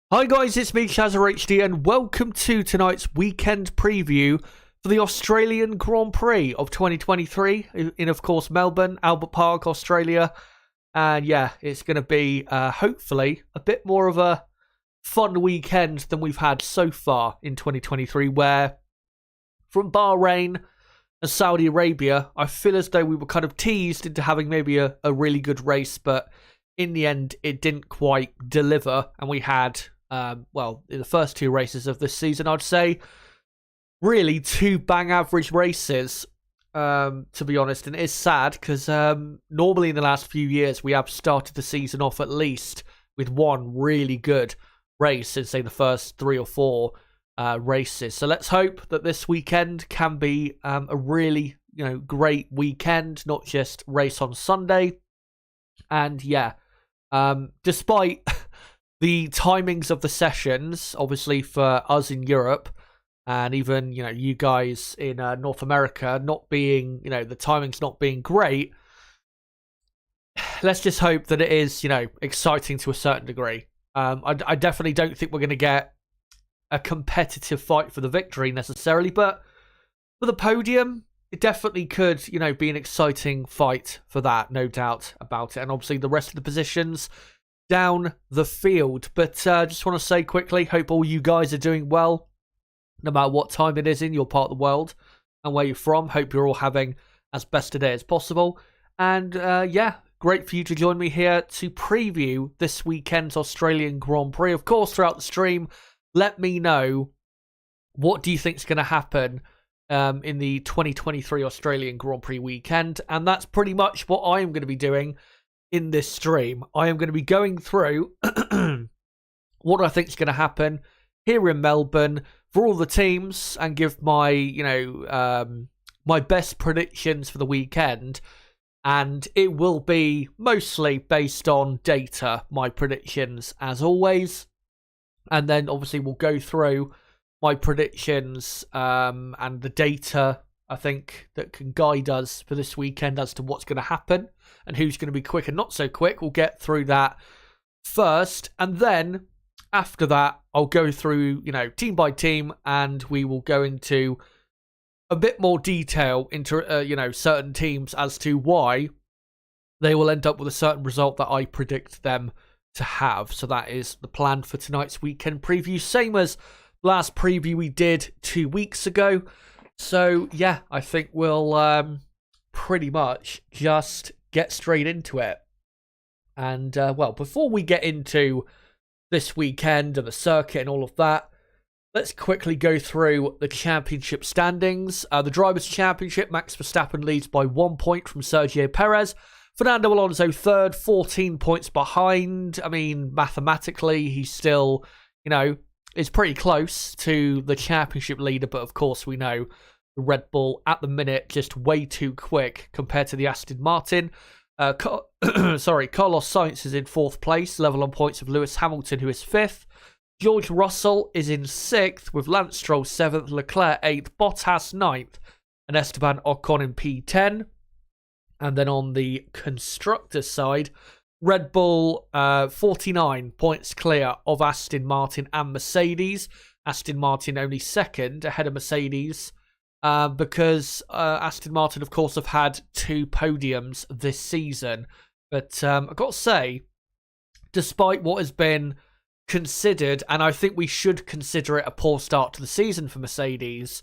Hi guys, it's me, ShazzaHD, and welcome to tonight's weekend preview for the Australian Grand Prix of 2023 in, of course, Melbourne, Albert Park, Australia. And yeah, it's going to be, hopefully, a bit more of a fun weekend than we've had so far in 2023, where from Bahrain and Saudi Arabia, I feel as though we were kind of teased into having maybe a really good race, but in the end, it didn't quite deliver, and we had in the first two races of this season, I'd say, really two bang average races, to be honest. And it is sad because normally in the last few years, we have started the season off at least with one really good race in, say, the first three or four races. So let's hope that this weekend can be a really, great weekend, not just race on Sunday. And yeah, despite the timings of the sessions, obviously for us in Europe, and even, you guys in North America not being, the timings not being great, let's just hope that it is, exciting to a certain degree. I definitely don't think we're going to get a competitive fight for the victory necessarily, but for the podium, it definitely could, be an exciting fight for that, no doubt about it. And obviously the rest of the positions down the field. But just want to say quickly, hope all you guys are doing well, no matter what time it is in your part of the world and where you're from. Hope you're all having as best a day as possible. And great for you to join me here to preview this weekend's Australian Grand Prix. Of course, throughout the stream, let me know, what do you think is going to happen in the 2023 Australian Grand Prix weekend? And that's pretty much what I am going to be doing in this stream. I am going to be going through what I think is going to happen here in Melbourne for all the teams and give my, my best predictions for the weekend. And it will be mostly based on data, my predictions as always. And then obviously we'll go through my predictions and the data, I think, that can guide us for this weekend as to what's going to happen and who's going to be quick and not so quick. We'll get through that first. And then after that, I'll go through, team by team, and we will go into a bit more detail into, certain teams as to why they will end up with a certain result that I predict them to have. So that is the plan for tonight's weekend preview. Same as last preview we did 2 weeks ago. So, yeah, I think we'll pretty much just get straight into it. And, before we get into this weekend and the circuit and all of that, let's quickly go through the championship standings. The Drivers' Championship, Max Verstappen leads by 1 point from Sergio Perez. Fernando Alonso third, 14 points behind. I mean, mathematically, he's still, is pretty close to the championship leader, but of course we know the Red Bull at the minute just way too quick compared to the Aston Martin. Carlos Sainz is in fourth place, level on points of Lewis Hamilton, who is fifth. George Russell is in sixth, with Lance Stroll seventh, Leclerc eighth, Bottas ninth, and Esteban Ocon in P10. And then on the constructors' side, Red Bull 49 points clear of Aston Martin and Mercedes. Aston Martin only second ahead of Mercedes because Aston Martin, of course, have had 2 podiums this season. But I've got to say, despite what has been considered, and I think we should consider it a poor start to the season for Mercedes,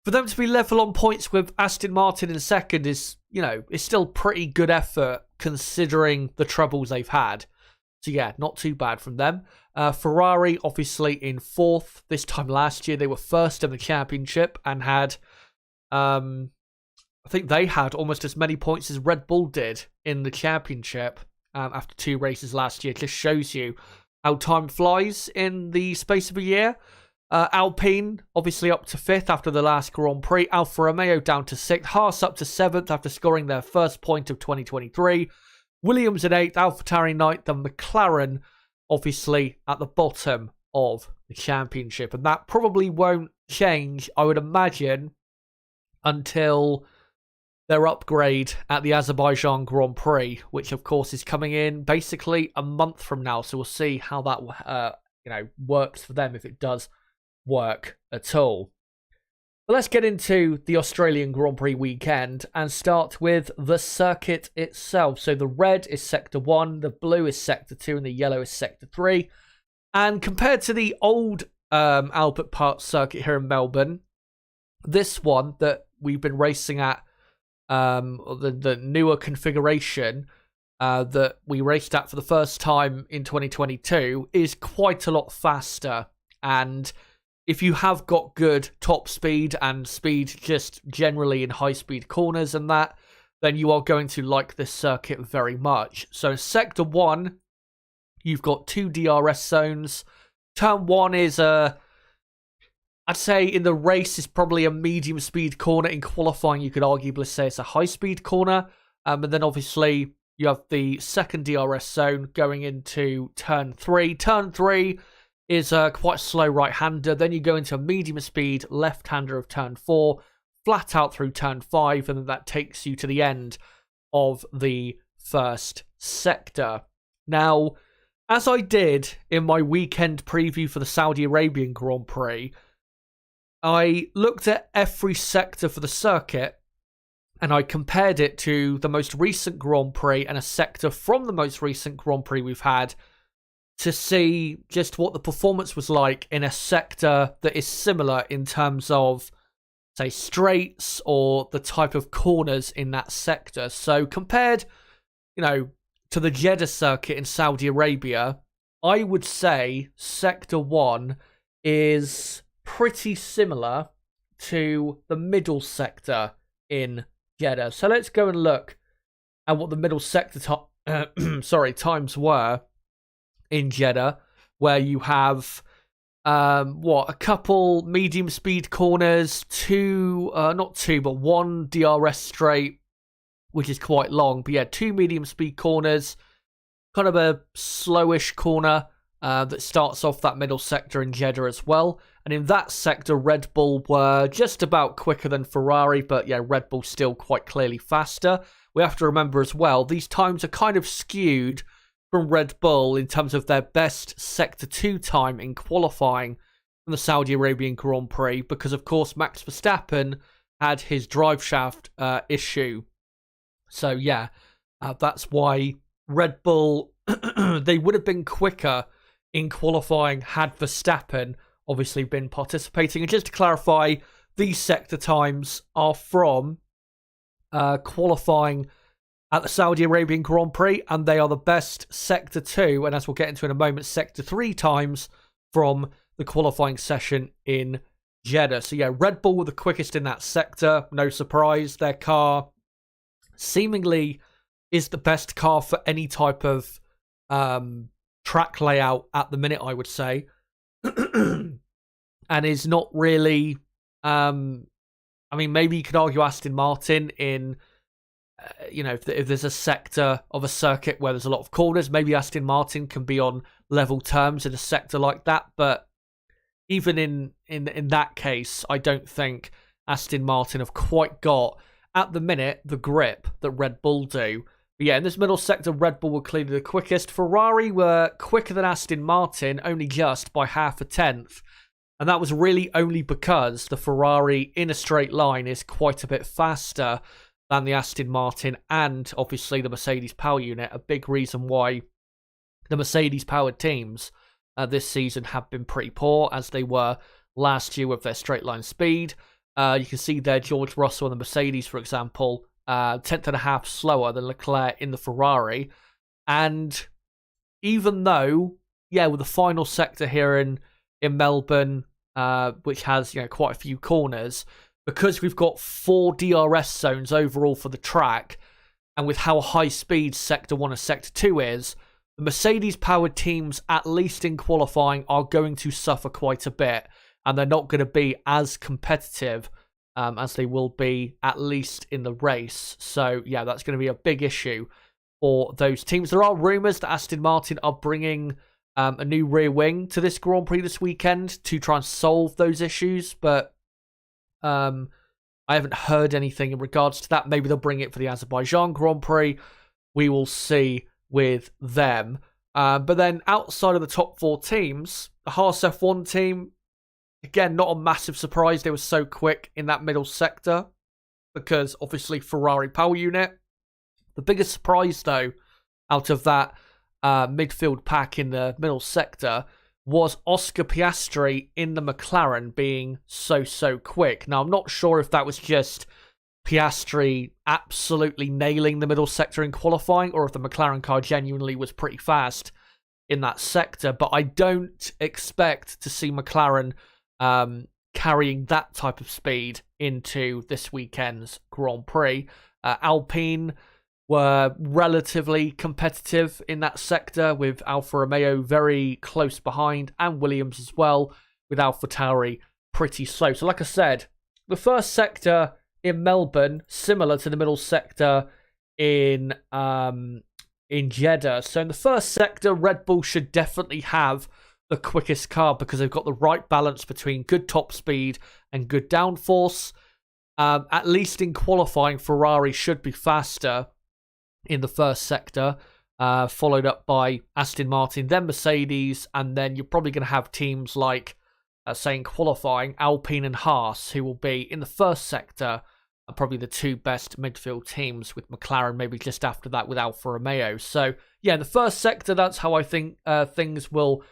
for them to be level on points with Aston Martin in second is, is still pretty good effort considering the troubles they've had. So yeah, not too bad from them. Ferrari obviously in fourth. This time last year they were first in the championship and had, I think they had almost as many points as Red Bull did in the championship after 2 races last year. It just shows you how time flies in the space of a year. Alpine, obviously up to 5th after the last Grand Prix. Alfa Romeo down to 6th. Haas up to 7th after scoring their first point of 2023. Williams at 8th. AlphaTauri 9th. And McLaren, obviously, at the bottom of the championship. And that probably won't change, I would imagine, until their upgrade at the Azerbaijan Grand Prix, which, of course, is coming in basically a month from now. So we'll see how that works for them, if it does work at all. But let's get into the Australian Grand Prix weekend and start with the circuit itself. So the red is Sector 1, the blue is Sector 2, and the yellow is Sector 3. And compared to the old Albert Park circuit here in Melbourne, this one that we've been racing at, the newer configuration that we raced at for the first time in 2022, is quite a lot faster. And if you have got good top speed and speed just generally in high-speed corners and that, then you are going to like this circuit very much. So in Sector 1, you've got 2 DRS zones. Turn 1 is I'd say in the race is probably a medium-speed corner. In qualifying, you could arguably say it's a high-speed corner. And then obviously you have the second DRS zone going into Turn 3. Turn 3 is quite a slow right-hander. Then you go into a medium-speed left-hander of Turn 4, flat out through Turn 5, and then that takes you to the end of the first sector. Now, as I did in my weekend preview for the Saudi Arabian Grand Prix, I looked at every sector for the circuit, and I compared it to the most recent Grand Prix and a sector from the most recent Grand Prix we've had, to see just what the performance was like in a sector that is similar in terms of, say, straights or the type of corners in that sector. So compared, to the Jeddah circuit in Saudi Arabia, I would say Sector 1 is pretty similar to the middle sector in Jeddah. So let's go and look at what the middle sector times were in Jeddah, where you have a couple medium speed corners, one DRS straight, which is quite long, but yeah, 2 medium speed corners, kind of a slowish corner that starts off that middle sector in Jeddah as well. And in that sector, Red Bull were just about quicker than Ferrari, but yeah, Red Bull still quite clearly faster. We have to remember as well, these times are kind of skewed from Red Bull in terms of their best Sector 2 time in qualifying from the Saudi Arabian Grand Prix, because of course Max Verstappen had his drive shaft issue. So yeah, that's why Red Bull, they would have been quicker in qualifying had Verstappen obviously been participating. And just to clarify, these sector times are from qualifying at the Saudi Arabian Grand Prix, and they are the best Sector 2, and as we'll get into in a moment, Sector 3 times from the qualifying session in Jeddah. So yeah, Red Bull were the quickest in that sector. No surprise, their car seemingly is the best car for any type of track layout at the minute, I would say. And is not really... maybe you could argue Aston Martin in... if there's a sector of a circuit where there's a lot of corners, maybe Aston Martin can be on level terms in a sector like that. But even in that case, I don't think Aston Martin have quite got, at the minute, the grip that Red Bull do. But yeah, in this middle sector, Red Bull were clearly the quickest. Ferrari were quicker than Aston Martin, only just by half a tenth. And that was really only because the Ferrari in a straight line is quite a bit faster than the Aston Martin, and obviously the Mercedes power unit. A big reason why the Mercedes powered teams this season have been pretty poor, as they were last year with their straight line speed. You can see there George Russell and the Mercedes, for example, tenth and a half slower than Leclerc in the Ferrari. And even though, with the final sector here in Melbourne, which has quite a few corners, because we've got 4 DRS zones overall for the track, and with how high speed Sector 1 and Sector 2 is, the Mercedes-powered teams, at least in qualifying, are going to suffer quite a bit, and they're not going to be as competitive as they will be, at least in the race. So, yeah, that's going to be a big issue for those teams. There are rumours that Aston Martin are bringing a new rear wing to this Grand Prix this weekend to try and solve those issues, but I haven't heard anything in regards to that. Maybe they'll bring it for the Azerbaijan Grand Prix. We will see with them. But then outside of the top 4 teams, the Haas F1 team, again, not a massive surprise. They were so quick in that middle sector because obviously Ferrari power unit. The biggest surprise, though, out of that midfield pack in the middle sector was Oscar Piastri in the McLaren being so quick. Now, I'm not sure if that was just Piastri absolutely nailing the middle sector in qualifying or if the McLaren car genuinely was pretty fast in that sector, but I don't expect to see McLaren carrying that type of speed into this weekend's Grand Prix. Alpine were relatively competitive in that sector with Alfa Romeo very close behind and Williams as well, with AlphaTauri pretty slow. So like I said, the first sector in Melbourne, similar to the middle sector in Jeddah. So in the first sector, Red Bull should definitely have the quickest car because they've got the right balance between good top speed and good downforce. At least in qualifying, Ferrari should be faster in the first sector, followed up by Aston Martin, then Mercedes, and then you're probably going to have teams like, saying qualifying, Alpine and Haas, who will be in the first sector, probably the 2 best midfield teams, with McLaren maybe just after that with Alfa Romeo. So, yeah, in the first sector, that's how I think things will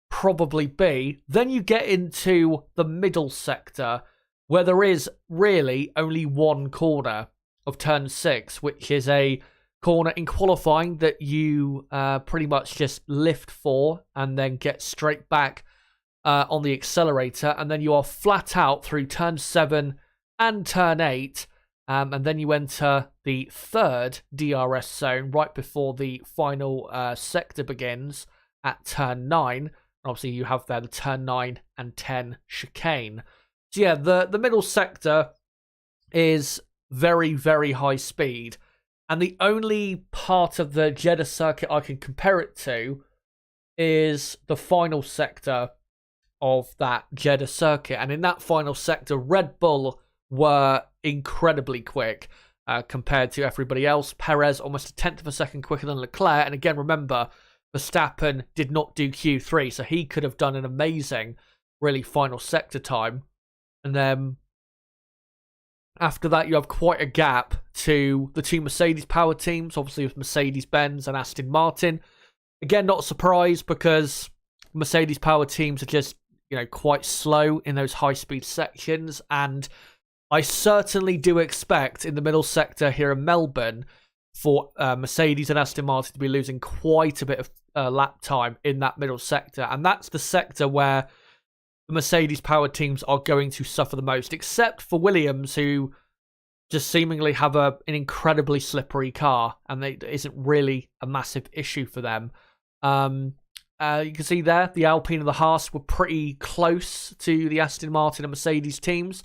probably be. Then you get into the middle sector, where there is really only one corner of turn 6, which is a corner in qualifying that you pretty much just lift for and then get straight back on the accelerator, and then you are flat out through turn 7 and turn 8, and then you enter the 3rd DRS zone right before the final sector begins at turn 9. Obviously, you have there the turn 9 and 10 chicane. So yeah, the middle sector is very, very high speed. And the only part of the Jeddah circuit I can compare it to is the final sector of that Jeddah circuit. And in that final sector, Red Bull were incredibly quick compared to everybody else. Perez almost a tenth of a second quicker than Leclerc. And again, remember, Verstappen did not do Q3, so he could have done an amazing, really final sector time. And then after that, you have quite a gap to the 2 Mercedes-powered teams, obviously with Mercedes-Benz and Aston Martin. Again, not a surprise because Mercedes-powered teams are just, quite slow in those high-speed sections. And I certainly do expect in the middle sector here in Melbourne for Mercedes and Aston Martin to be losing quite a bit of lap time in that middle sector. And that's the sector where the Mercedes-powered teams are going to suffer the most, except for Williams, who just seemingly have an incredibly slippery car, and it isn't really a massive issue for them. You can see there, the Alpine and the Haas were pretty close to the Aston Martin and Mercedes teams,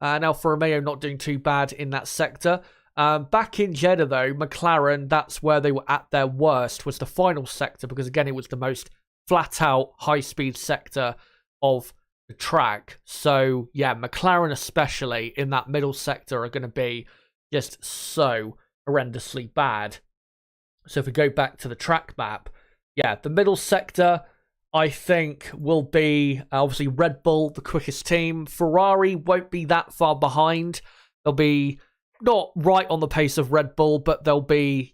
and Alfa Romeo not doing too bad in that sector. Back in Jeddah, though, McLaren, that's where they were at their worst, was the final sector, because again, it was the most flat-out, high-speed sector of the track. So yeah, McLaren especially in that middle sector are going to be just so horrendously bad. So if we go back to the track map, yeah, the middle sector I think will be obviously Red Bull, the quickest team. Ferrari won't be that far behind. They'll be not right on the pace of Red Bull, but they'll be,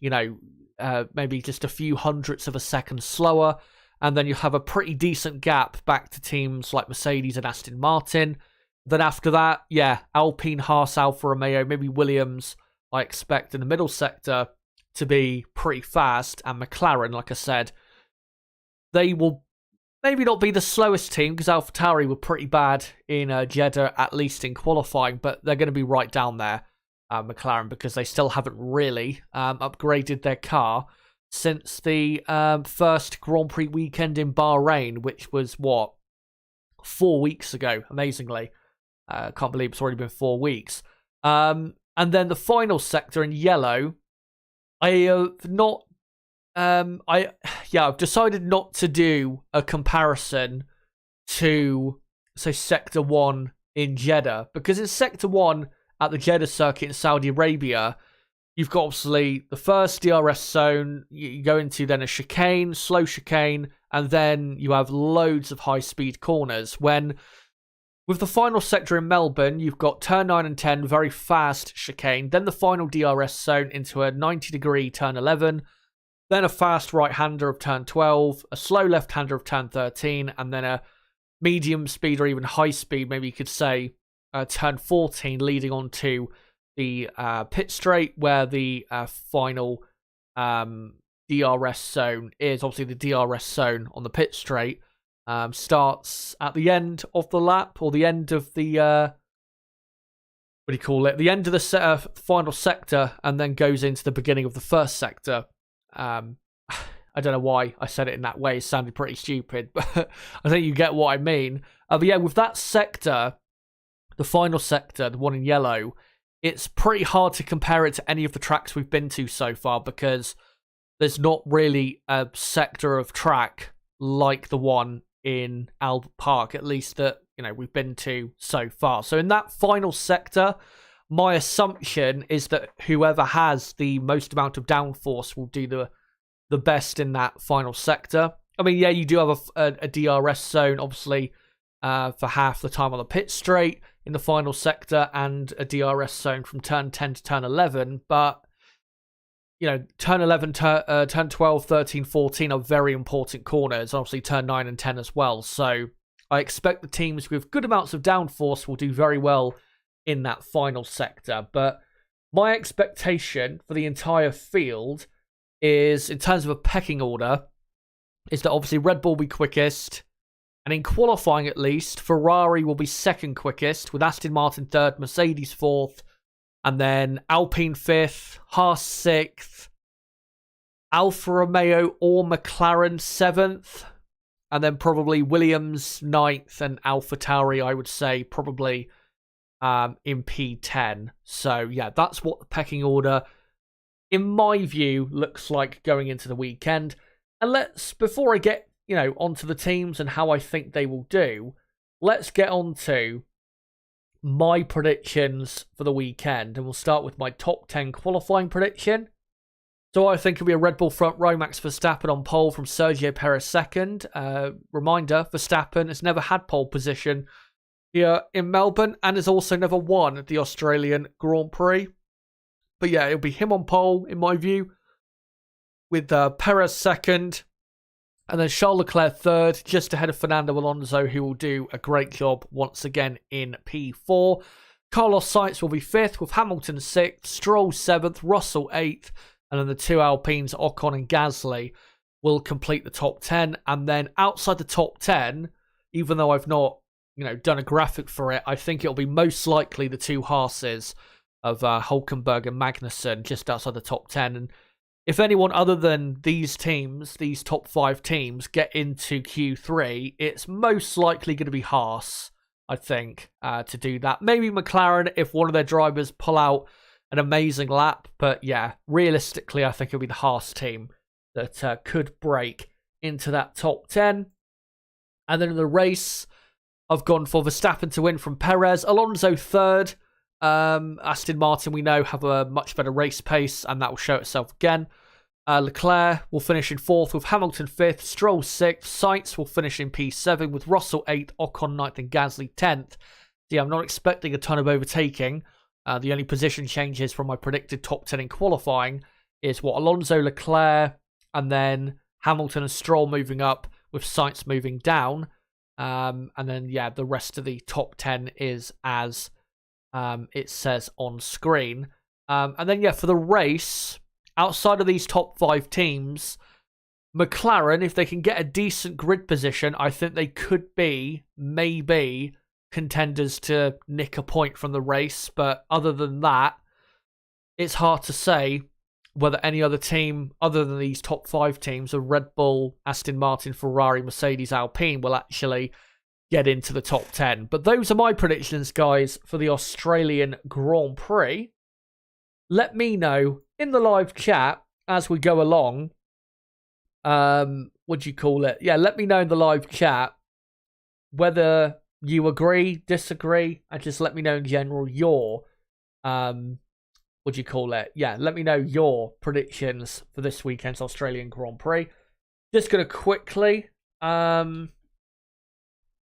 maybe just a few hundredths of a second slower. And then you have a pretty decent gap back to teams like Mercedes and Aston Martin. Then after that, yeah, Alpine, Haas, Alfa Romeo, maybe Williams, I expect in the middle sector to be pretty fast. And McLaren, like I said, they will maybe not be the slowest team because AlphaTauri were pretty bad in Jeddah, at least in qualifying, but they're going to be right down there, McLaren, because they still haven't really upgraded their car since the first Grand Prix weekend in Bahrain, which was, 4 weeks ago, amazingly. Can't believe it's already been 4 weeks. And then the final sector in yellow, I've decided not to do a comparison to, say, Sector 1 in Jeddah, because in Sector 1 at the Jeddah circuit in Saudi Arabia, You've got obviously the first DRS zone, you go into then a chicane, slow chicane, and then you have loads of high-speed corners. When, with the final sector in Melbourne, you've got turn 9 and 10, very fast chicane, then the final DRS zone into a 90-degree turn 11, then a fast right-hander of turn 12, a slow left-hander of turn 13, and then a medium speed or even high speed, maybe you could say, turn 14, leading on to the pit straight, where the final DRS zone is. Obviously, the DRS zone on the pit straight starts at the end of the lap, or the end of the what do you call it? The end of the final sector, and then goes into the beginning of the first sector. I don't know why I said it in that way. It sounded pretty stupid, but I think you get what I mean. But yeah, with that sector, the final sector, the one in yellow, it's pretty hard to compare it to any of the tracks we've been to so far, because there's not really a sector of track like the one in Albert Park, at least that, you know, we've been to so far. So in that final sector, my assumption is that whoever has the most amount of downforce will do the best in that final sector. I mean, yeah, you do have a DRS zone, obviously, for half the time on the pit straight in the final sector, and a DRS zone from turn 10 to turn 11, but, you know, turn 11, turn 12, 13, 14 are very important corners, obviously turn 9 and 10 as well, so I expect the teams with good amounts of downforce will do very well in that final sector. But my expectation for the entire field is, in terms of a pecking order, is that obviously Red Bull will be quickest, and in qualifying at least, Ferrari will be second quickest, with Aston Martin third, Mercedes fourth, and then Alpine fifth, Haas sixth, Alfa Romeo or McLaren seventh, and then probably Williams ninth, and AlphaTauri, I would say, probably in P10. So yeah, that's what the pecking order, in my view, looks like going into the weekend. And before I get, you know, onto the teams and how I think they will do, let's get on to my predictions for the weekend. And we'll start with my top 10 qualifying prediction. So I think it'll be a Red Bull front row, Max Verstappen on pole from Sergio Perez second. Reminder, Verstappen has never had pole position here in Melbourne, and has also never won the Australian Grand Prix. But yeah, it'll be him on pole, in my view, with Perez second, and then Charles Leclerc third, just ahead of Fernando Alonso, who will do a great job once again in P4. Carlos Sainz will be fifth, with Hamilton sixth, Stroll seventh, Russell eighth, and then the two Alpines, Ocon and Gasly, will complete the top 10. And then outside the top 10, even though I've not, you know, done a graphic for it, I think it'll be most likely the two Haases of Hülkenberg and Magnussen just outside the top 10. And if anyone other than these teams, these top 5 teams, get into Q3, it's most likely going to be Haas, I think, to do that. Maybe McLaren if one of their drivers pull out an amazing lap. But yeah, realistically, I think it'll be the Haas team that could break into that top 10. And then in the race, I've gone for Verstappen to win from Perez, Alonso third. Aston Martin, we know, have a much better race pace, and that will show itself again. Leclerc will finish in fourth, with Hamilton fifth, Stroll sixth, Sainz will finish in P7, with Russell eighth, Ocon ninth, and Gasly 10th. Yeah, I'm not expecting a ton of overtaking. The only position changes from my predicted top 10 in qualifying is Alonso, Leclerc, and then Hamilton and Stroll moving up, with Sainz moving down. And then, yeah, the rest of the top 10 is as it says on screen. And then, yeah, for the race, outside of these top 5 teams, McLaren, if they can get a decent grid position, I think they could be, maybe, contenders to nick a point from the race. But other than that, it's hard to say whether any other team other than these top 5 teams of Red Bull, Aston Martin, Ferrari, Mercedes, Alpine will actually get into the top 10. But those are my predictions, guys, for the Australian Grand Prix. Let me know in the live chat as we go along. What do you call it? Yeah, let me know in the live chat whether you agree, disagree, and just let me know in general your what do you call it? Yeah, let me know your predictions for this weekend's Australian Grand Prix. Just going to quickly, what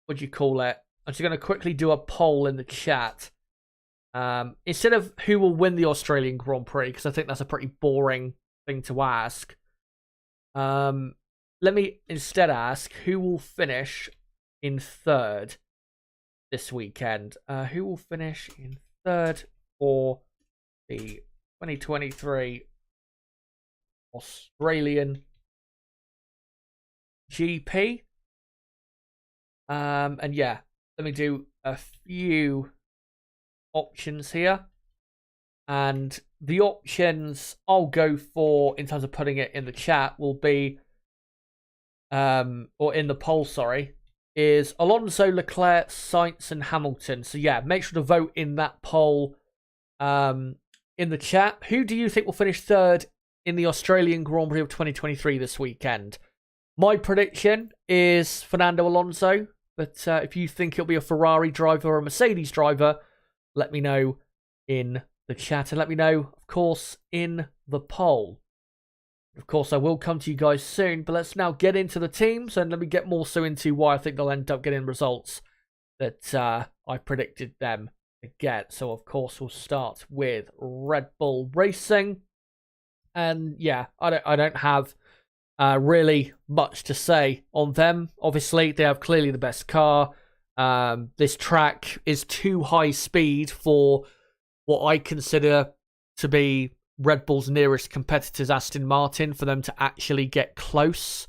do you call it? I'm just going to quickly do a poll in the chat. Instead of who will win the Australian Grand Prix, because I think that's a pretty boring thing to ask. Let me instead ask who will finish in third this weekend. Who will finish in third for the 2023 Australian GP? And yeah, let me do a few options here. And the options I'll go for in terms of putting it in the chat will be, or in the poll, sorry, is Alonso, Leclerc, Sainz, and Hamilton. So yeah, make sure to vote in that poll in the chat. Who do you think will finish third in the Australian Grand Prix of 2023 this weekend? My prediction is Fernando Alonso, but if you think it'll be a Ferrari driver or a Mercedes driver, let me know in the chat, and let me know, of course, in the poll. Of course, I will come to you guys soon, but let's now get into the teams, and let me get more so into why I think they'll end up getting results that I predicted them to get. So, of course, we'll start with Red Bull Racing. And, yeah, I don't have really much to say on them. Obviously, they have clearly the best car. This track is too high speed for what I consider to be Red Bull's nearest competitors, Aston Martin, for them to actually get close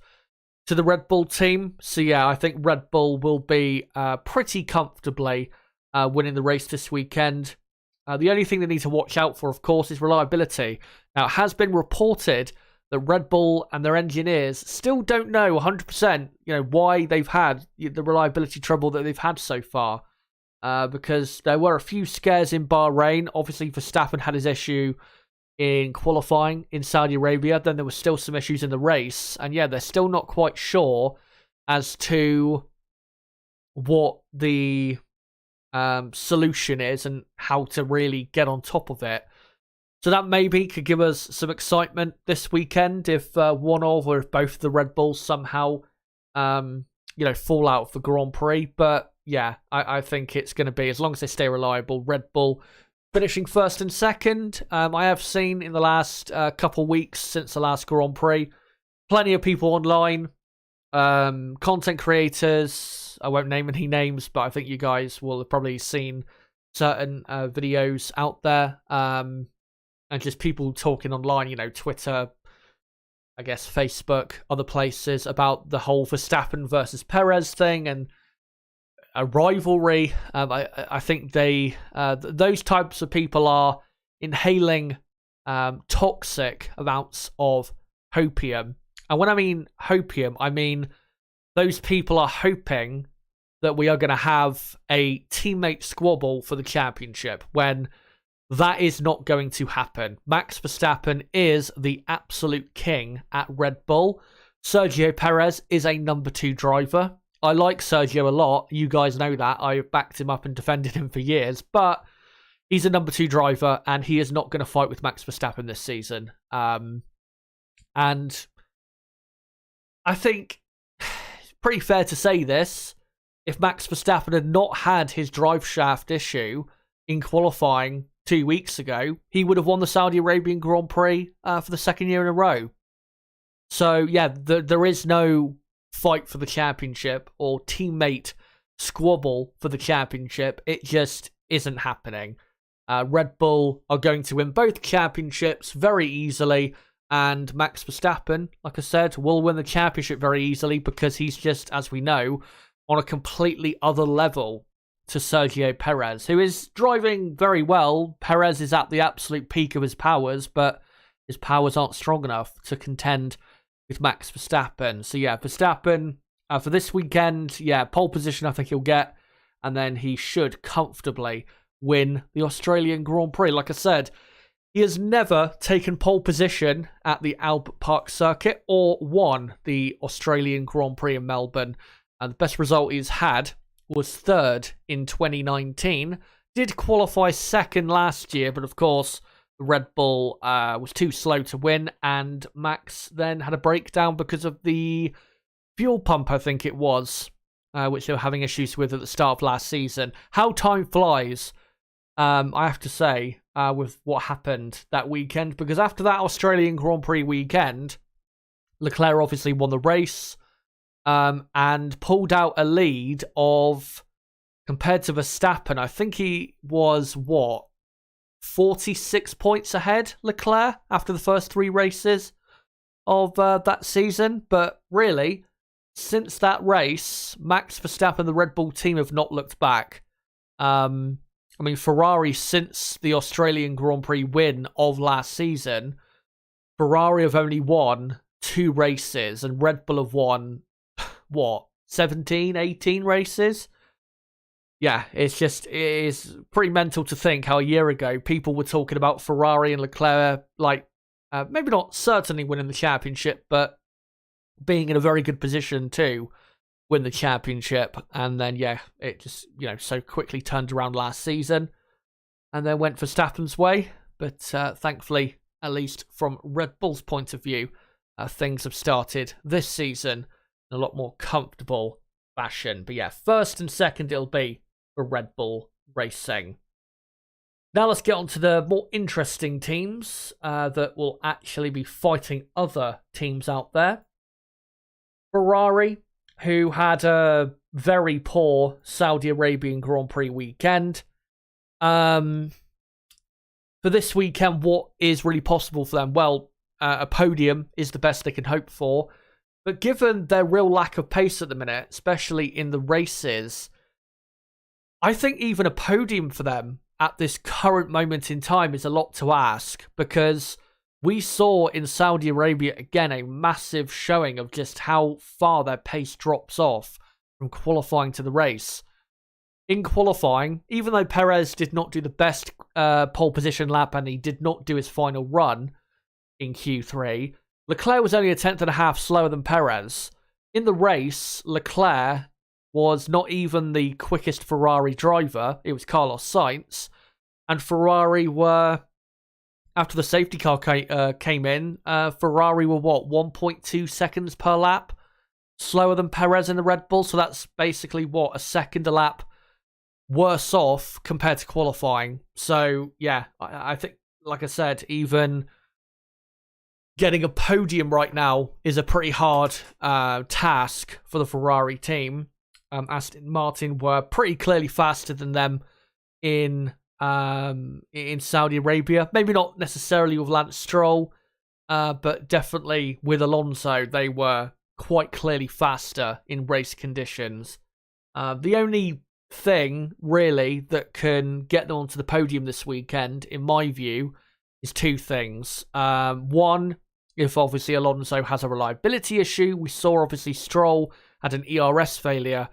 to the Red Bull team. So yeah, I think Red Bull will be pretty comfortably winning the race this weekend. The only thing they need to watch out for, of course, is reliability. Now, it has been reported that Red Bull and their engineers still don't know 100%, why they've had the reliability trouble that they've had so far. Because there were a few scares in Bahrain. Obviously, Verstappen had his issue in qualifying in Saudi Arabia. Then there were still some issues in the race. And yeah, they're still not quite sure as to what the solution is and how to really get on top of it. So that maybe could give us some excitement this weekend if one of or if both of the Red Bulls somehow, fall out of the Grand Prix. But yeah, I think it's going to be, as long as they stay reliable, Red Bull finishing first and second. I have seen in the last couple weeks since the last Grand Prix, plenty of people online, content creators. I won't name any names, but I think you guys will have probably seen certain videos out there. And just people talking online, Twitter, I guess Facebook, other places, about the whole Verstappen versus Perez thing and a rivalry. I think those types of people are inhaling toxic amounts of hopium. And when I mean hopium, I mean those people are hoping that we are going to have a teammate squabble for the championship when that is not going to happen. Max Verstappen is the absolute king at Red Bull. Sergio Perez is a number 2 driver. I like Sergio a lot. You guys know that. I've backed him up and defended him for years. But he's a number 2 driver, and he is not going to fight with Max Verstappen this season. And I think it's pretty fair to say this. If Max Verstappen had not had his drive shaft issue in qualifying 2 weeks ago, he would have won the Saudi Arabian Grand Prix for the second year in a row. So, yeah, there is no fight for the championship or teammate squabble for the championship. It just isn't happening. Red Bull are going to win both championships very easily, and Max Verstappen, like I said, will win the championship very easily because he's just, as we know, on a completely other level to Sergio Perez, who is driving very well. Perez is at the absolute peak of his powers, but his powers aren't strong enough to contend with Max Verstappen. So yeah, Verstappen for this weekend, pole position I think he'll get, and then he should comfortably win the Australian Grand Prix. Like I said, he has never taken pole position at the Albert Park circuit or won the Australian Grand Prix in Melbourne. And the best result he's had was third in 2019. Did qualify second last year, but of course, Red Bull was too slow to win, and Max then had a breakdown because of the fuel pump, I think it was, which they were having issues with at the start of last season. How time flies, I have to say, with what happened that weekend, because after that Australian Grand Prix weekend, Leclerc obviously won the race and pulled out a lead of, compared to Verstappen, I think he was, 46 points ahead, Leclerc, after the first 3 races of that season. But really, since that race, Max Verstappen and the Red Bull team have not looked back. I mean, Ferrari, since the Australian Grand Prix win of last season, Ferrari have only won 2 races, and Red Bull have won, 17, 18 races? Yeah, it is pretty mental to think how a year ago people were talking about Ferrari and Leclerc, like, maybe not certainly winning the championship, but being in a very good position to win the championship. And then, yeah, it just, so quickly turned around last season and then went Verstappen's way. But thankfully, at least from Red Bull's point of view, things have started this season in a lot more comfortable fashion. But yeah, first and second it'll be for Red Bull Racing. Now let's get on to the more interesting teams that will actually be fighting other teams out there. Ferrari, who had a very poor Saudi Arabian Grand Prix weekend. For this weekend, what is really possible for them? Well, a podium is the best they can hope for. But given their real lack of pace at the minute, especially in the races, I think even a podium for them at this current moment in time is a lot to ask, because we saw in Saudi Arabia, again, a massive showing of just how far their pace drops off from qualifying to the race. In qualifying, even though Perez did not do the best pole position lap and he did not do his final run in Q3, Leclerc was only a tenth and a half slower than Perez. In the race, Leclerc was not even the quickest Ferrari driver. It was Carlos Sainz. And Ferrari were, after the safety car came in, Ferrari were 1.2 seconds per lap slower than Perez in the Red Bull. So that's basically a second a lap worse off compared to qualifying. So yeah, I think, like I said, even getting a podium right now is a pretty hard task for the Ferrari team. Aston Martin were pretty clearly faster than them in Saudi Arabia. Maybe not necessarily with Lance Stroll, but definitely with Alonso, they were quite clearly faster in race conditions. The only thing, really, that can get them onto the podium this weekend, in my view, is 2 things. One, if obviously Alonso has a reliability issue. We saw obviously Stroll had an ERS failure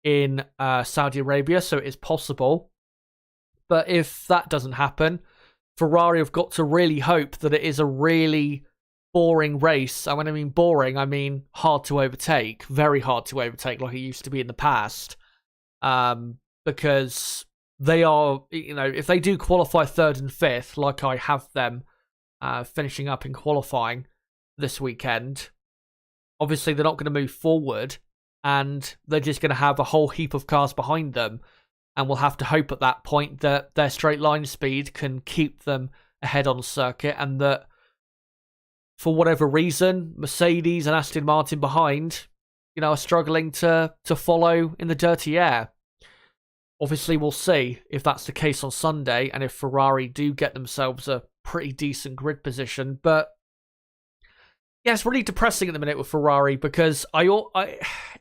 in Saudi Arabia, so it is possible. But if that doesn't happen, Ferrari have got to really hope that it is a really boring race. And when I mean boring, I mean hard to overtake, very hard to overtake, like it used to be in the past. Because they are, if they do qualify 3rd and 5th, like I have them finishing up in qualifying this weekend, obviously they're not going to move forward, and they're just going to have a whole heap of cars behind them, and we'll have to hope at that point that their straight line speed can keep them ahead on circuit, and that for whatever reason, Mercedes and Aston Martin behind, are struggling to follow in the dirty air. Obviously, we'll see if that's the case on Sunday, and if Ferrari do get themselves a pretty decent grid position. But yeah, it's really depressing at the minute with Ferrari, because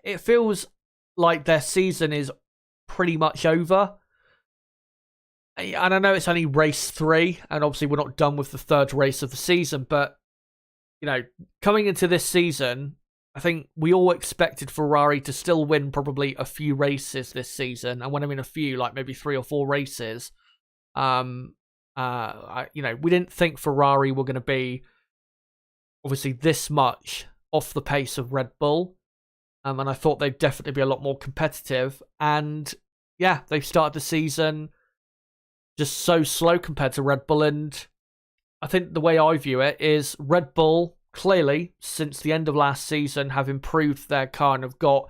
it feels like their season is pretty much over. And I know it's only race 3, and obviously we're not done with the 3rd race of the season, but coming into this season, I think we all expected Ferrari to still win probably a few races this season. And when I mean a few, like maybe 3 or 4 races, we didn't think Ferrari were going to be obviously this much off the pace of Red Bull. And I thought they'd definitely be a lot more competitive. And yeah, they've started the season just so slow compared to Red Bull. And I think the way I view it is Red Bull, clearly, since the end of last season, have improved their car and have got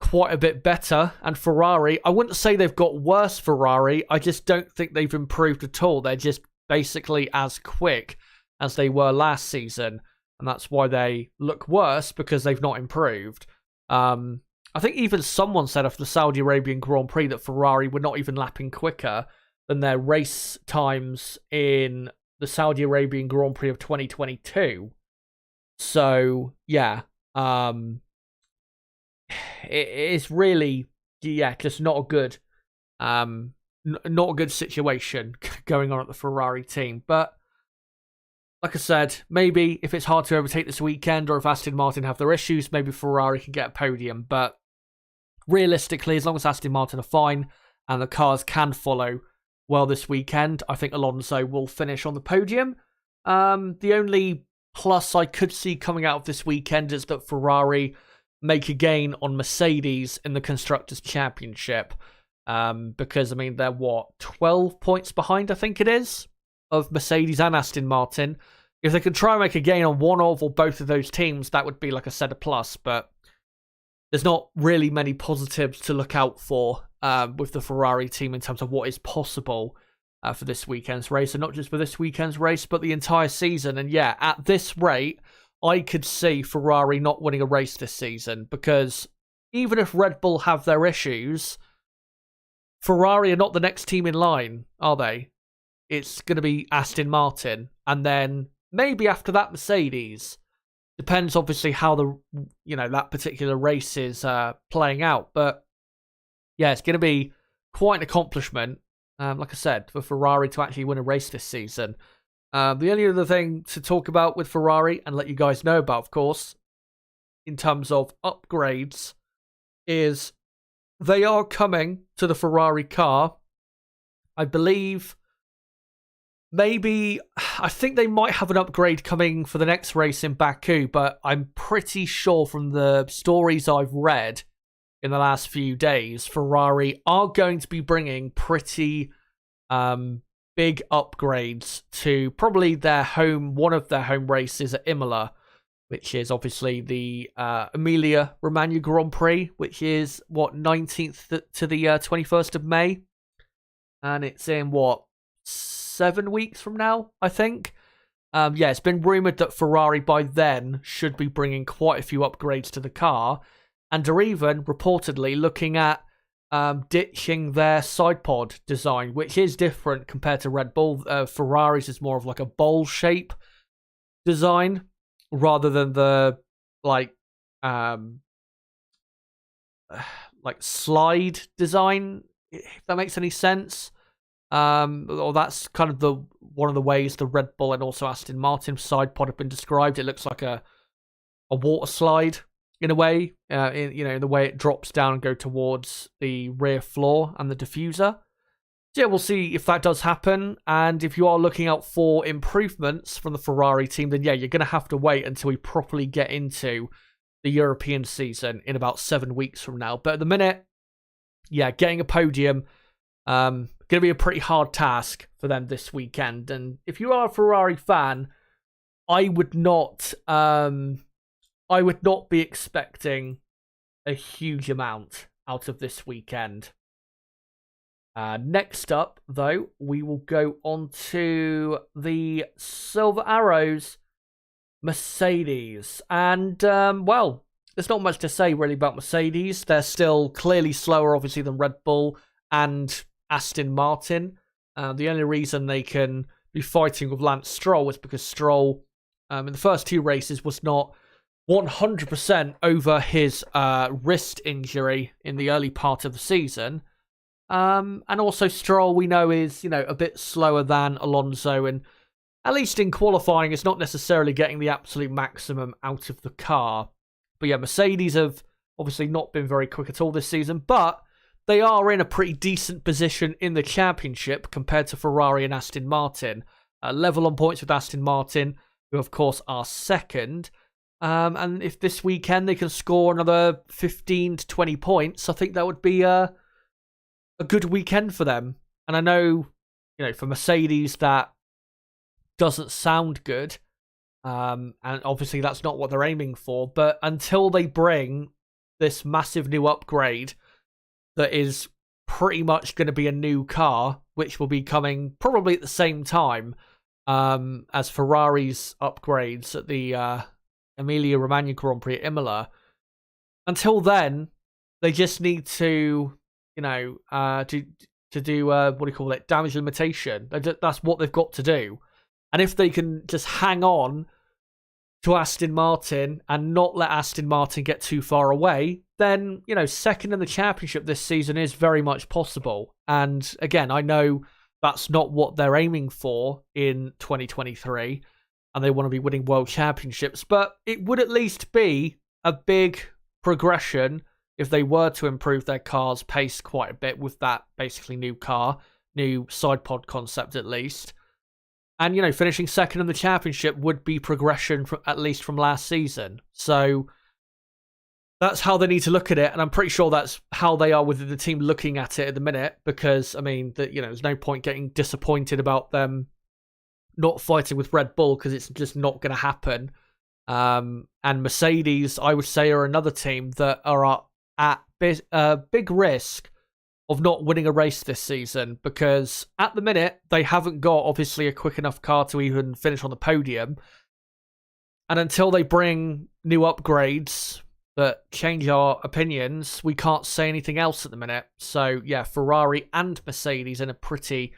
quite a bit better. And Ferrari, I wouldn't say they've got worse Ferrari. I just don't think they've improved at all. They're just basically as quick as they were last season. And that's why they look worse, because they've not improved. I think even someone said after the Saudi Arabian Grand Prix that Ferrari were not even lapping quicker than their race times in the Saudi Arabian Grand Prix of 2022. So, yeah. It is really, just not a good not a good situation going on at the Ferrari team. But like I said, maybe if it's hard to overtake this weekend, or if Aston Martin have their issues, maybe Ferrari can get a podium. But realistically, as long as Aston Martin are fine and the cars can follow well this weekend, I think Alonso will finish on the podium. The only plus I could see coming out of this weekend is that Ferrari make a gain on Mercedes in the Constructors' Championship. Because, I mean, they're 12 points behind, I think it is, of Mercedes and Aston Martin. If they could try and make a gain on one of or both of those teams, that would be, like I said, a plus. But there's not really many positives to look out for with the Ferrari team in terms of what is possible for this weekend's race. And not just for this weekend's race, but the entire season. And yeah, at this rate, I could see Ferrari not winning a race this season. Because even if Red Bull have their issues, Ferrari are not the next team in line, are they? It's going to be Aston Martin. And then maybe after that, Mercedes. Depends, obviously, how that particular race is playing out. But yeah, it's going to be quite an accomplishment, like I said, for Ferrari to actually win a race this season. The only other thing to talk about with Ferrari, and let you guys know about, of course, in terms of upgrades, is they are coming to the Ferrari car. I believe I think they might have an upgrade coming for the next race in Baku, but I'm pretty sure from the stories I've read in the last few days, Ferrari are going to be bringing pretty big upgrades to probably one of their home races at Imola, which is obviously the Emilia-Romagna Grand Prix, which is 19th to the 21st of May, and it's in 7 weeks from now, I think. It's been rumoured that Ferrari by then should be bringing quite a few upgrades to the car, and are even reportedly looking at ditching their side pod design, which is different compared to Red Bull. Ferrari's is more of like a bowl shape design rather than the slide design, if that makes any sense. Or that's kind of one of the ways the Red Bull and also Aston Martin side pod have been described. It looks like a water slide in a way, in the way it drops down and go towards the rear floor and the diffuser. So yeah, we'll see if that does happen. And if you are looking out for improvements from the Ferrari team, then yeah, you're going to have to wait until we properly get into the European season in about 7 weeks from now. But at the minute, yeah, getting a podium, going to be a pretty hard task for them this weekend. And if you are a Ferrari fan, I would not be expecting a huge amount out of this weekend. Next up, though, we will go on to the Silver Arrows Mercedes. And, there's not much to say really about Mercedes. They're still clearly slower, obviously, than Red Bull and Aston Martin. The only reason they can be fighting with Lance Stroll is because Stroll, in the first 2 races, was not 100% over his wrist injury in the early part of the season. And also Stroll, we know, is, a bit slower than Alonso, and at least in qualifying, is not necessarily getting the absolute maximum out of the car. But yeah, Mercedes have obviously not been very quick at all this season, but they are in a pretty decent position in the championship compared to Ferrari and Aston Martin. Level on points with Aston Martin, who of course are second. And if this weekend they can score another 15 to 20 points, I think that would be a good weekend for them. And I know, for Mercedes, that doesn't sound good. And obviously that's not what they're aiming for. But until they bring this massive new upgrade that is pretty much going to be a new car, which will be coming probably at the same time as Ferrari's upgrades at the Emilia-Romagna Grand Prix at Imola. Until then, they just need to, do what do you call it, damage limitation. That's what they've got to do. And if they can just hang on to Aston Martin and not let Aston Martin get too far away, then, second in the championship this season is very much possible. And again, I know that's not what they're aiming for in 2023, and they want to be winning world championships, but it would at least be a big progression if they were to improve their car's pace quite a bit with that basically new car, new side pod concept at least. And, finishing second in the championship would be progression at least from last season. So that's how they need to look at it. And I'm pretty sure that's how they are with the team looking at it at the minute. Because, there's no point getting disappointed about them not fighting with Red Bull because it's just not going to happen. And Mercedes, I would say, are another team that are at big risk of not winning a race this season, because at the minute they haven't got obviously a quick enough car to even finish on the podium, and until they bring new upgrades that change our opinions, we can't say anything else at the minute. So yeah, Ferrari and Mercedes in a pretty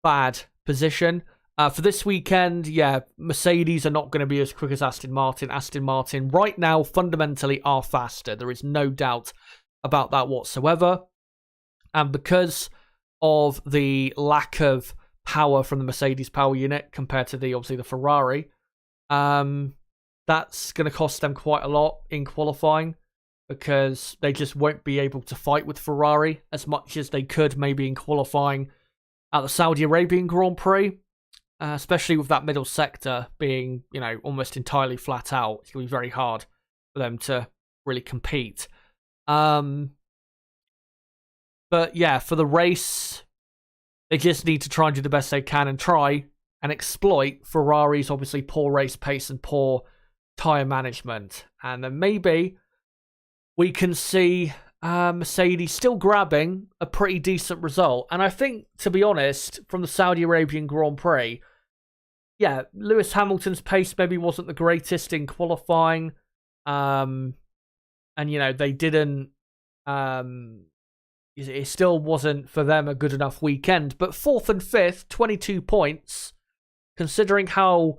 bad position. For this weekend, yeah, Mercedes are not going to be as quick as Aston Martin. Aston Martin right now fundamentally are faster. There is no doubt about that whatsoever. And because of the lack of power from the Mercedes power unit compared to the Ferrari, that's going to cost them quite a lot in qualifying, because they just won't be able to fight with Ferrari as much as they could maybe in qualifying at the Saudi Arabian Grand Prix, especially with that middle sector being, almost entirely flat out. It's going to be very hard for them to really compete. But yeah, for the race, they just need to try and do the best they can and try and exploit Ferrari's obviously poor race pace and poor tyre management. And then maybe we can see Mercedes still grabbing a pretty decent result. And I think, to be honest, from the Saudi Arabian Grand Prix, yeah, Lewis Hamilton's pace maybe wasn't the greatest in qualifying. And, they didn't... it still wasn't for them a good enough weekend. But 4th and 5th, 22 points, considering how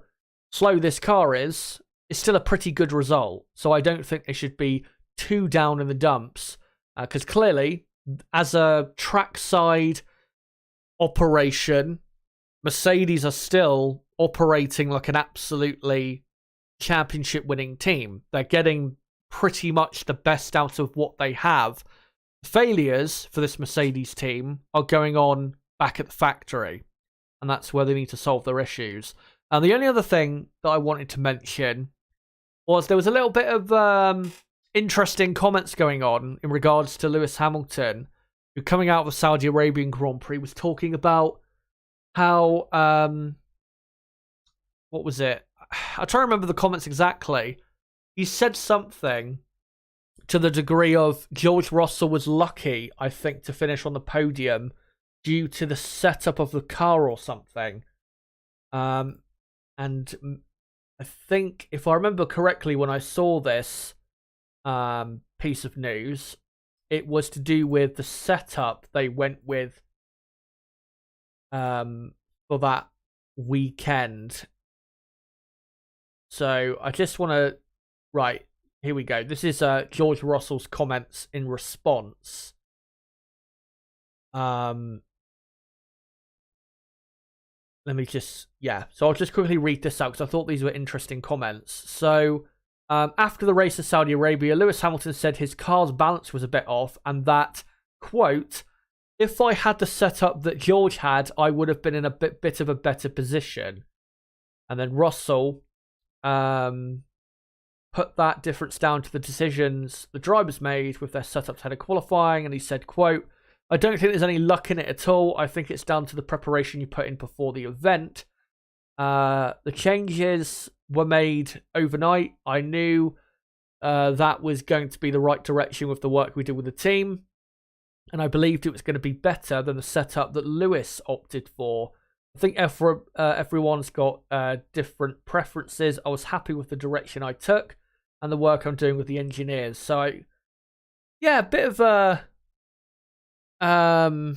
slow this car is still a pretty good result. So I don't think they should be too down in the dumps. Because clearly, as a trackside operation, Mercedes are still operating like an absolutely championship-winning team. They're getting pretty much the best out of what they have. Failures for this Mercedes team are going on back at the factory, and that's where they need to solve their issues. And the only other thing that I wanted to mention was there was a little bit of interesting comments going on in regards to Lewis Hamilton, who, coming out of the Saudi Arabian Grand Prix, was talking about how what was it? I try to remember the comments exactly. He said something to the degree of George Russell was lucky, I think, to finish on the podium due to the setup of the car or something. And I think, if I remember correctly, when I saw this piece of news, it was to do with the setup they went with for that weekend. So I just want to... Right. Here we go. This is George Russell's comments in response. Let me just... Yeah, so I'll just quickly read this out because I thought these were interesting comments. So, after the race in Saudi Arabia, Lewis Hamilton said his car's balance was a bit off and that, quote, "If I had the setup that George had, I would have been in a bit of a better position." And then Russell... put that difference down to the decisions the drivers made with their setups ahead of qualifying, and he said, quote, "I don't think there's any luck in it at all. I think it's down to the preparation you put in before the event." The changes were made overnight. I knew that was going to be the right direction with the work we did with the team, and I believed it was going to be better than the setup that Lewis opted for. I think everyone's got different preferences. I was happy with the direction I took and the work I'm doing with the engineers. So, yeah, a bit of a, I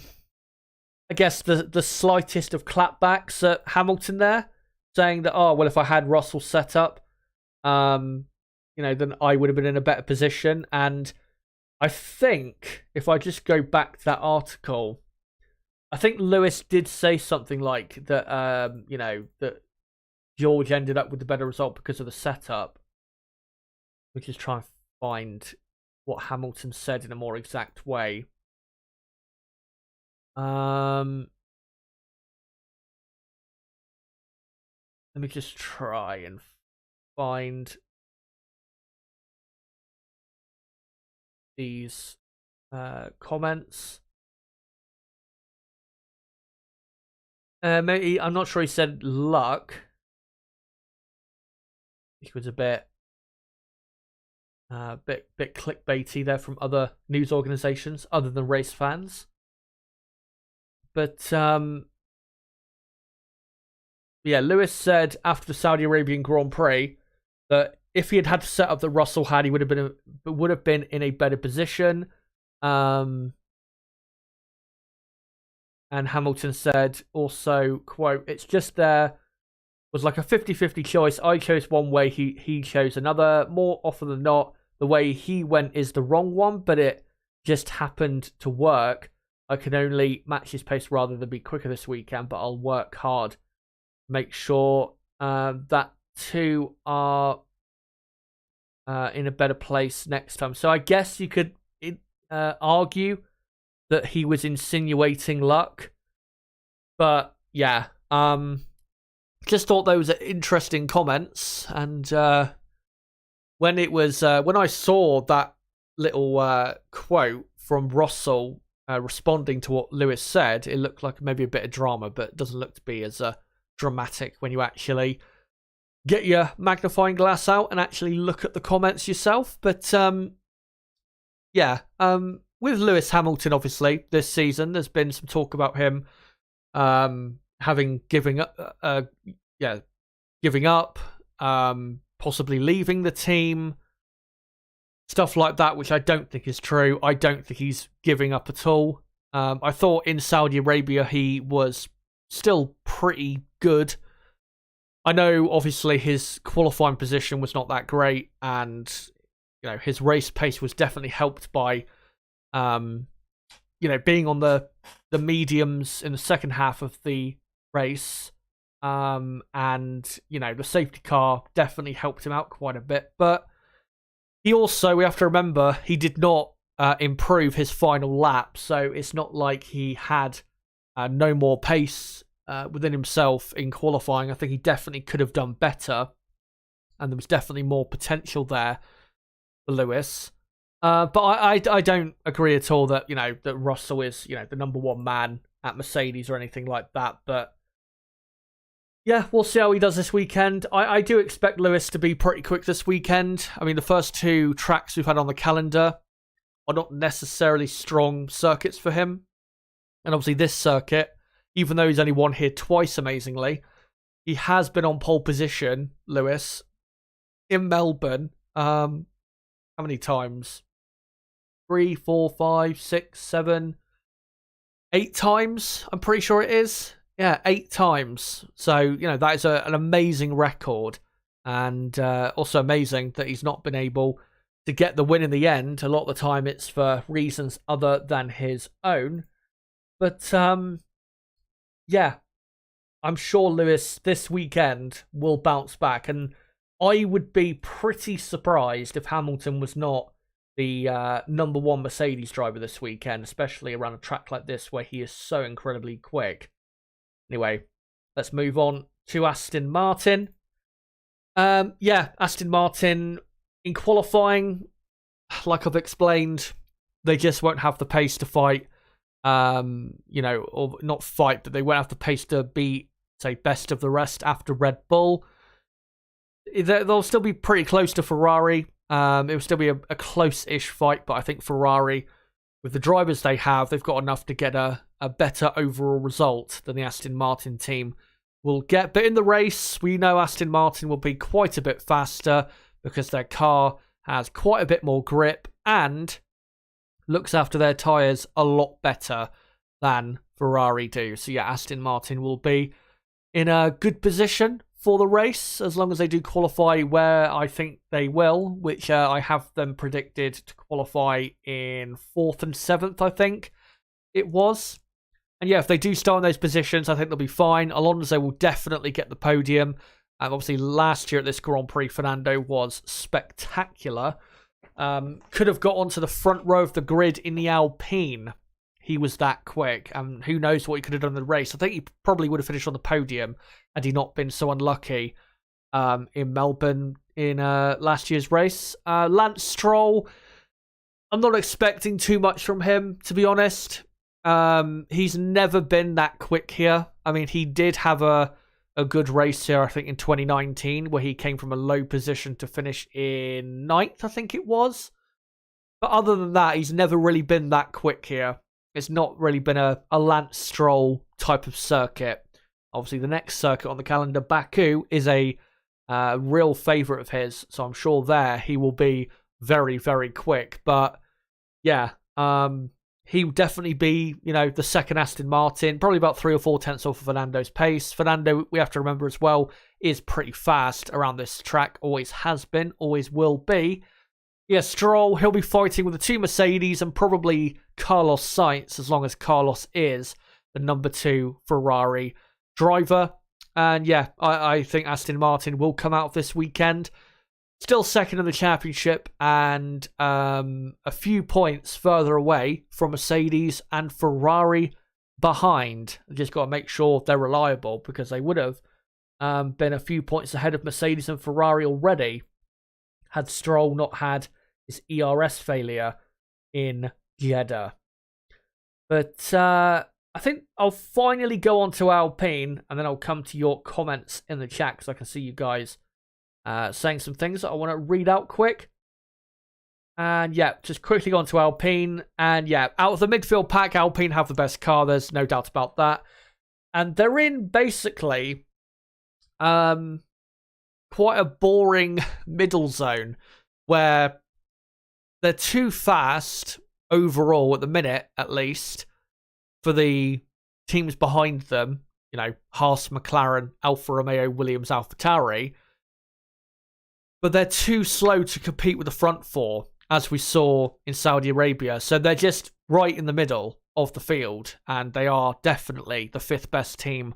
guess the slightest of clapbacks at Hamilton there, saying that, oh, well, if I had Russell set up, then I would have been in a better position. And I think if I just go back to that article, I think Lewis did say something like that, that George ended up with the better result because of the setup. We just try and find what Hamilton said in a more exact way. Let me just try and find these comments. Maybe, I'm not sure he said luck. He was a bit clickbaity there from other news organizations other than race fans. But Lewis said after the Saudi Arabian Grand Prix that if he had had the setup that Russell had, he would have been in a better position. And Hamilton said also, quote, "It's just there was like a 50-50 choice. I chose one way, he chose another. More often than not, the way he went is the wrong one, but it just happened to work. I can only match his pace rather than be quicker this weekend, but I'll work hard. Make sure that two are in a better place next time." So I guess you could argue that he was insinuating luck. But yeah, just thought those are interesting comments. And when I saw that little quote from Russell responding to what Lewis said, it looked like maybe a bit of drama, but it doesn't look to be as dramatic when you actually get your magnifying glass out and actually look at the comments yourself. But with Lewis Hamilton, obviously this season there's been some talk about him giving up, possibly leaving the team, stuff like that, which I don't think is true. I don't think he's giving up at all. I thought in Saudi Arabia he was still pretty good. I know, obviously, his qualifying position was not that great, and his race pace was definitely helped by, being on the mediums in the second half of the race, and the safety car definitely helped him out quite a bit. But we have to remember, he did not improve his final lap, so it's not like he had no more pace within himself in qualifying. I think he definitely could have done better, and there was definitely more potential there for Lewis. But I don't agree at all that that Russell is the number one man at Mercedes or anything like that. But yeah, we'll see how he does this weekend. I do expect Lewis to be pretty quick this weekend. I mean, the first two tracks we've had on the calendar are not necessarily strong circuits for him, and obviously this circuit, even though he's only won here twice, amazingly, he has been on pole position, Lewis, in Melbourne. How many times? 3, 4, 5, 6, 7, 8 times, I'm pretty sure it is. Yeah, 8 times. So, that is an amazing record. And also amazing that he's not been able to get the win in the end. A lot of the time it's for reasons other than his own. But, yeah, I'm sure Lewis this weekend will bounce back. And I would be pretty surprised if Hamilton was not the number one Mercedes driver this weekend, especially around a track like this where he is so incredibly quick. Anyway, let's move on to Aston Martin. Aston Martin in qualifying, like I've explained, they just won't have the pace to fight. Or not fight, but they won't have the pace to be say, best of the rest after Red Bull. They'll still be pretty close to Ferrari. It will still be a close-ish fight, but I think Ferrari, with the drivers they have, they've got enough to get a better overall result than the Aston Martin team will get. But in the race, we know Aston Martin will be quite a bit faster because their car has quite a bit more grip and looks after their tyres a lot better than Ferrari do. So yeah, Aston Martin will be in a good position for the race, as long as they do qualify where I think they will, which I have them predicted to qualify in 4th and 7th, I think it was. And yeah, if they do start in those positions, I think they'll be fine. Alonso will definitely get the podium. Obviously, last year at this Grand Prix, Fernando was spectacular. Could have got onto the front row of the grid in the Alpine. He was that quick, and who knows what he could have done in the race. I think he probably would have finished on the podium had he not been so unlucky in Melbourne in last year's race. Lance Stroll, I'm not expecting too much from him, to be honest. He's never been that quick here. I mean, he did have a good race here, I think, in 2019, where he came from a low position to finish in 9th, I think it was. But other than that, he's never really been that quick here. It's not really been a Lance Stroll type of circuit. Obviously, the next circuit on the calendar, Baku, is a real favourite of his. So I'm sure there he will be very, very quick. But yeah, he will definitely be, the second Aston Martin. Probably about 3 or 4 tenths off of Fernando's pace. Fernando, we have to remember as well, is pretty fast around this track. Always has been, always will be. Yeah, Stroll, he'll be fighting with the 2 Mercedes and probably Carlos Sainz, as long as Carlos is the number 2 Ferrari driver. And yeah, I think Aston Martin will come out this weekend still second in the championship and a few points further away from Mercedes and Ferrari behind. Just got to make sure they're reliable, because they would have been a few points ahead of Mercedes and Ferrari already had Stroll not had his ERS failure in Jeddah. But I think I'll finally go on to Alpine, and then I'll come to your comments in the chat, because I can see you guys saying some things that I want to read out quick. And yeah, just quickly on to Alpine. And yeah, out of the midfield pack, Alpine have the best car. There's no doubt about that. And they're in basically quite a boring middle zone where they're too fast overall at the minute, at least, for the teams behind them. You know, Haas, McLaren, Alfa Romeo, Williams, AlphaTauri. But they're too slow to compete with the front four, as we saw in Saudi Arabia. So they're just right in the middle of the field, and they are definitely the 5th best team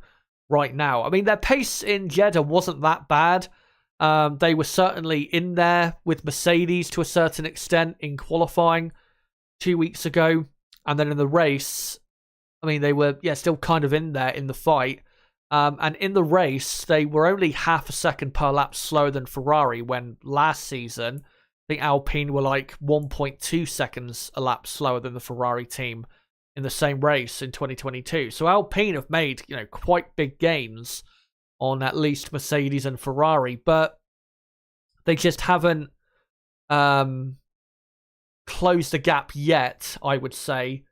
right now. I mean, their pace in Jeddah wasn't that bad. They were certainly in there with Mercedes to a certain extent in qualifying 2 weeks ago. And then in the race, I mean, they were still kind of in there in the fight. And in the race, they were only half a second per lap slower than Ferrari, when last season, I think Alpine were like 1.2 seconds a lap slower than the Ferrari team in the same race in 2022. So Alpine have made, quite big gains on at least Mercedes and Ferrari, but they just haven't closed the gap yet, I would say,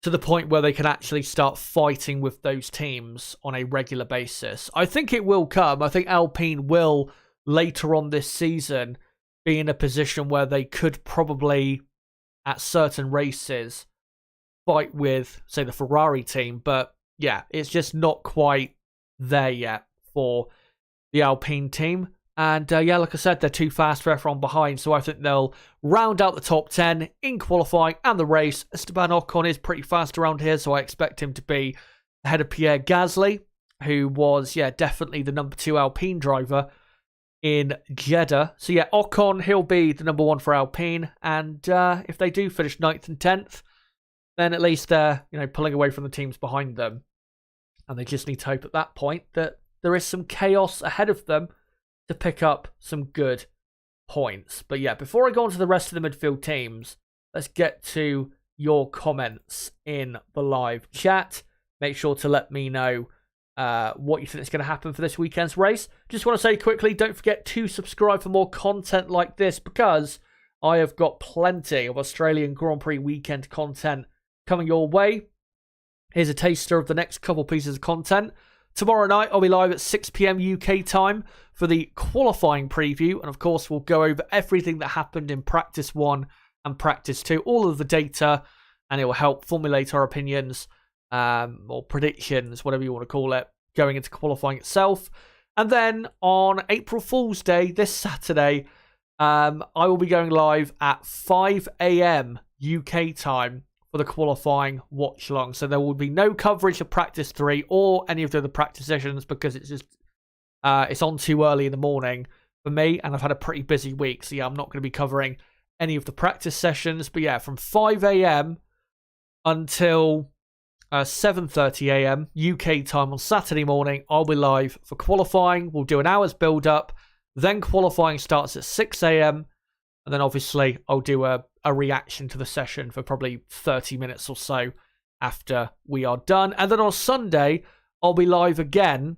to the point where they can actually start fighting with those teams on a regular basis. I think it will come. I think Alpine will, later on this season, be in a position where they could probably, at certain races, fight with, say, the Ferrari team. But yeah, it's just not quite there yet for the Alpine team. And yeah, like I said, they're too fast for everyone behind. So I think they'll round out the top 10 in qualifying and the race. Esteban Ocon is pretty fast around here, so I expect him to be ahead of Pierre Gasly, who was, definitely the number 2 Alpine driver in Jeddah. So yeah, Ocon, he'll be the number 1 for Alpine. And if they do finish 9th and 10th, then at least they're, pulling away from the teams behind them. And they just need to hope at that point that there is some chaos ahead of them to pick up some good points. But yeah, before I go on to the rest of the midfield teams, let's get to your comments in the live chat. Make sure to let me know what you think is going to happen for this weekend's race. Just want to say quickly, don't forget to subscribe for more content like this, because I have got plenty of Australian Grand Prix weekend content coming your way. Here's a taster of the next couple pieces of content. Tomorrow night, I'll be live at 6 p.m. UK time for the qualifying preview. And of course, we'll go over everything that happened in Practice 1 and Practice 2, all of the data, and it will help formulate our opinions or predictions, whatever you want to call it, going into qualifying itself. And then on April Fool's Day, this Saturday, I will be going live at 5 a.m. UK time for the qualifying watch along. So there will be no coverage of Practice 3 or any of the other practice sessions, because it's just it's on too early in the morning for me, and I've had a pretty busy week. So yeah, I'm not going to be covering any of the practice sessions. But yeah, from 5 a.m. until 7:30 a.m. UK time on Saturday morning, I'll be live for qualifying. We'll do an hour's build up, then qualifying starts at 6 a.m. and then obviously I'll do a reaction to the session for probably 30 minutes or so after we are done. And then on Sunday, I'll be live again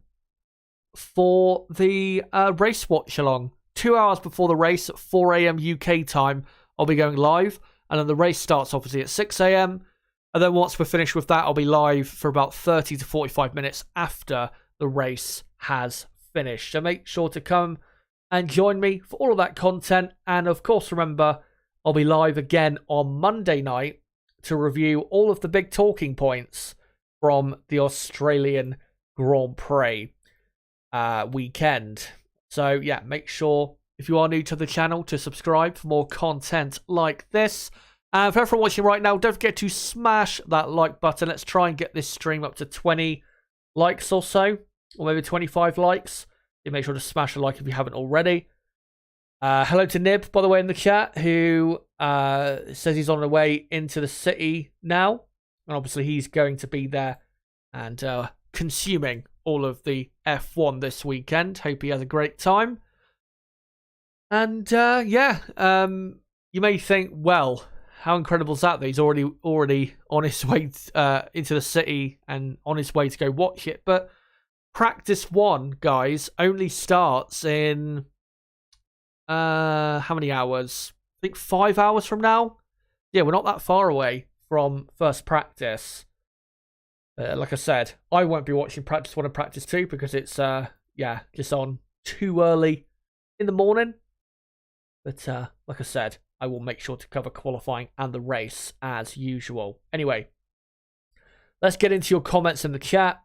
for the race watch along. 2 hours before the race at 4 a.m. UK time, I'll be going live. And then the race starts obviously at 6 a.m. And then once we're finished with that, I'll be live for about 30 to 45 minutes after the race has finished. So make sure to come and join me for all of that content. And of course, remember, I'll be live again on Monday night to review all of the big talking points from the Australian Grand Prix weekend. So yeah, make sure, if you are new to the channel, to subscribe for more content like this. And for everyone watching right now, don't forget to smash that like button. Let's try and get this stream up to 20 likes or so, or maybe 25 likes. Make sure to smash a like if you haven't already. Hello to Nib, by the way, in the chat, who says he's on the way into the city now. And obviously he's going to be there and consuming all of the F1 this weekend. Hope he has a great time. And yeah, you may think, well, how incredible is that he's already on his way into the city and on his way to go watch it. But Practice 1, guys, only starts in how many hours? I think 5 hours from now. Yeah, we're not that far away from first practice. Like I said, I won't be watching Practice 1 and Practice 2 because it's yeah, just on too early in the morning. But like I said, I will make sure to cover qualifying and the race as usual. Anyway, let's get into your comments in the chat.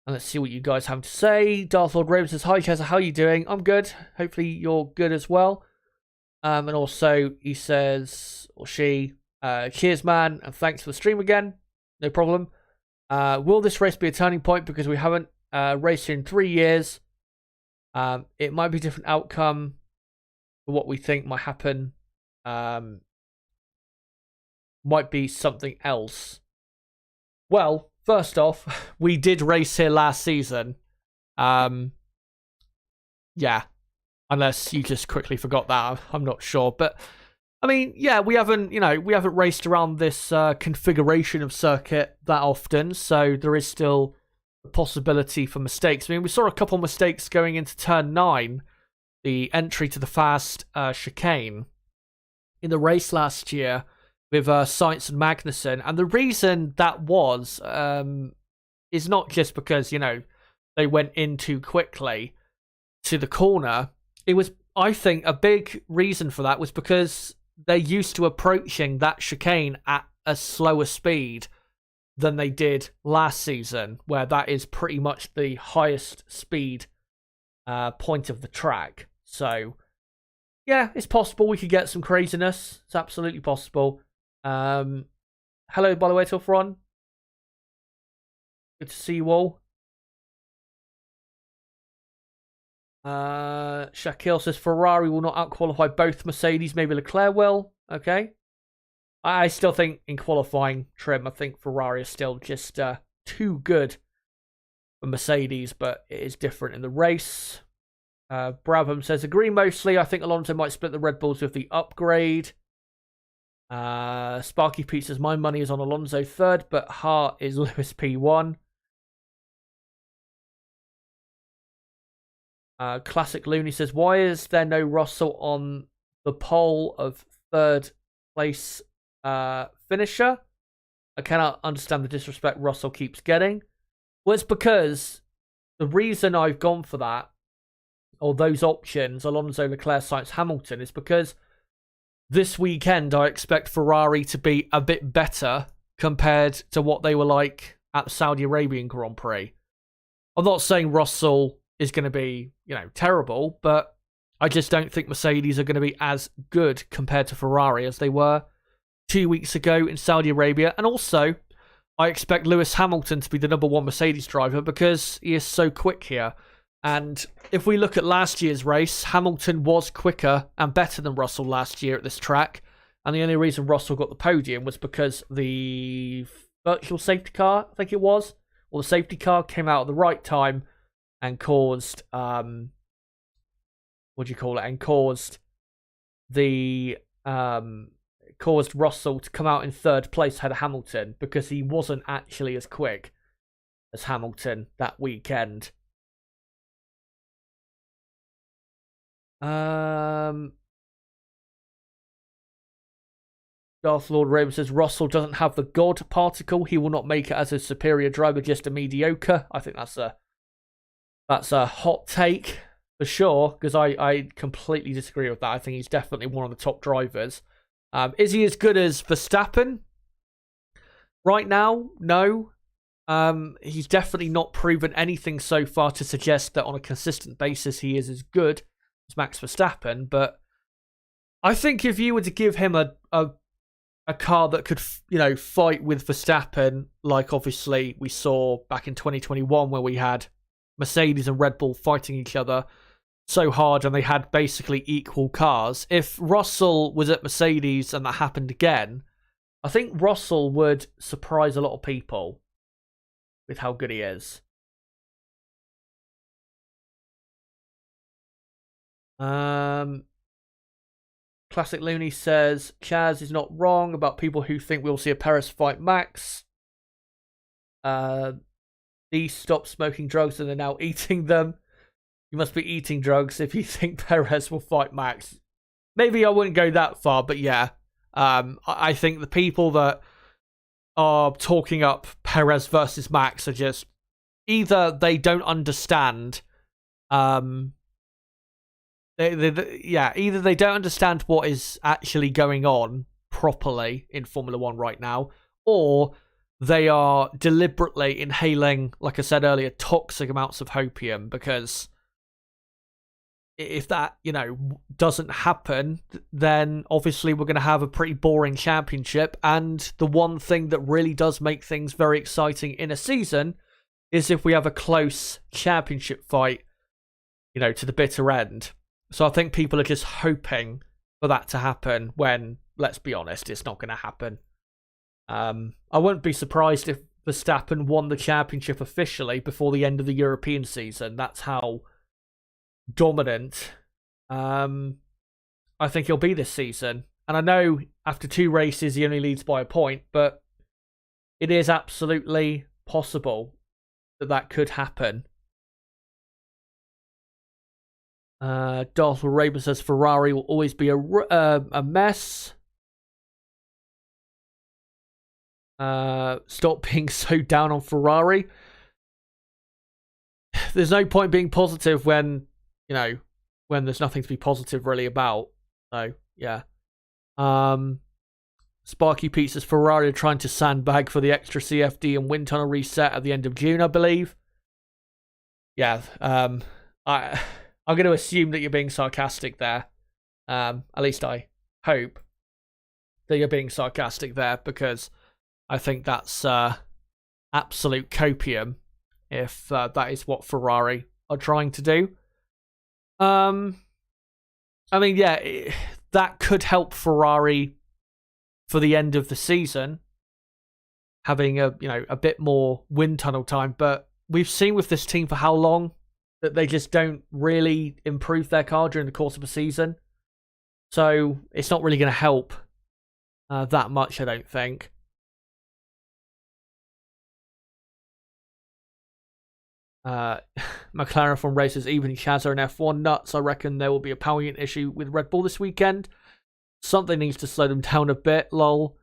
And let's see what you guys have to say. Darth Lord Raven says, hi, Chesa, how are you doing? I'm good. Hopefully you're good as well. And also, he says, or she, cheers, man, and thanks for the stream again. No problem. Will this race be a turning point? Because we haven't raced in 3 years. It might be a different outcome for what we think might happen. Might be something else. Well, first off, we did race here last season. Yeah. Unless you just quickly forgot that. I'm not sure. But, I mean, yeah, we haven't raced around this configuration of circuit that often. So there is still a possibility for mistakes. I mean, we saw a couple mistakes going into turn 9, the entry to the fast chicane in the race last year with Sainz and Magnussen. And the reason that was is not just because, they went in too quickly to the corner. It was, I think, a big reason for that was because they're used to approaching that chicane at a slower speed than they did last season, where that is pretty much the highest speed point of the track. So, yeah, it's possible we could get some craziness. It's absolutely possible. Hello, by the way, Tilfron. Good to see you all. Shaquille says Ferrari will not outqualify both Mercedes. Maybe Leclerc will. Okay. I still think in qualifying trim, I think Ferrari is still just too good for Mercedes, but it is different in the race. Brabham says, agree mostly. I think Alonso might split the Red Bulls with the upgrade. Sparky Pete says, my money is on Alonso third, but heart is Lewis P1. Classic Looney says, why is there no Russell on the pole of third place finisher? I cannot understand the disrespect Russell keeps getting. Well, it's because the reason I've gone for that, or those options, Alonso, Leclerc, Sainz, Hamilton, is because this weekend I expect Ferrari to be a bit better compared to what they were like at the Saudi Arabian Grand Prix. I'm not saying Russell is going to be, terrible, but I just don't think Mercedes are going to be as good compared to Ferrari as they were 2 weeks ago in Saudi Arabia. And also, I expect Lewis Hamilton to be the number one Mercedes driver because he is so quick here. And if we look at last year's race, Hamilton was quicker and better than Russell last year at this track. And the only reason Russell got the podium was because the virtual safety car, I think it was, or the safety car came out at the right time and caused, And caused caused Russell to come out in third place ahead of Hamilton because he wasn't actually as quick as Hamilton that weekend. Darth Lord Raven says Russell doesn't have the God particle. He will not make it as a superior driver, just a mediocre. I think that's a hot take for sure, because I completely disagree with that. I think he's definitely one of the top drivers. Is he as good as Verstappen? Right now, no. He's definitely not proven anything so far to suggest that on a consistent basis he is as good as Max Verstappen. But I think if you were to give him a car that could, fight with Verstappen, like obviously we saw back in 2021 where we had Mercedes and Red Bull fighting each other so hard and they had basically equal cars. If Russell was at Mercedes and that happened again, I think Russell would surprise a lot of people with how good he is. Classic Looney says Chaz is not wrong about people who think we'll see a Perez fight Max. These stop smoking drugs and are now eating them. You must be eating drugs if you think Perez will fight Max. Maybe I wouldn't go that far, but yeah. I think the people that are talking up Perez versus Max are just either they don't understand either they don't understand what is actually going on properly in Formula One right now, or they are deliberately inhaling, like I said earlier, toxic amounts of opium, because if that, doesn't happen, then obviously we're going to have a pretty boring championship. And the one thing that really does make things very exciting in a season is if we have a close championship fight, to the bitter end. So I think people are just hoping for that to happen when, let's be honest, it's not going to happen. I wouldn't be surprised if Verstappen won the championship officially before the end of the European season. That's how dominant I think he'll be this season. And I know after 2 races he only leads by a point, but it is absolutely possible that could happen. Darth Raven says Ferrari will always be a mess. Stop being so down on Ferrari. There's no point being positive when there's nothing to be positive really about. So yeah. Sparky Pete says Ferrari are trying to sandbag for the extra CFD and wind tunnel reset at the end of June, I believe. Yeah. I'm going to assume that you're being sarcastic there. At least I hope that you're being sarcastic there, because I think that's absolute copium if that is what Ferrari are trying to do. That could help Ferrari for the end of the season, having a bit more wind tunnel time. But we've seen with this team for how long that they just don't really improve their car during the course of a season. So it's not really going to help that much, I don't think. McLaren from races, even Chaz are in F1 nuts. I reckon there will be a power unit issue with Red Bull this weekend. Something needs to slow them down a bit, lol.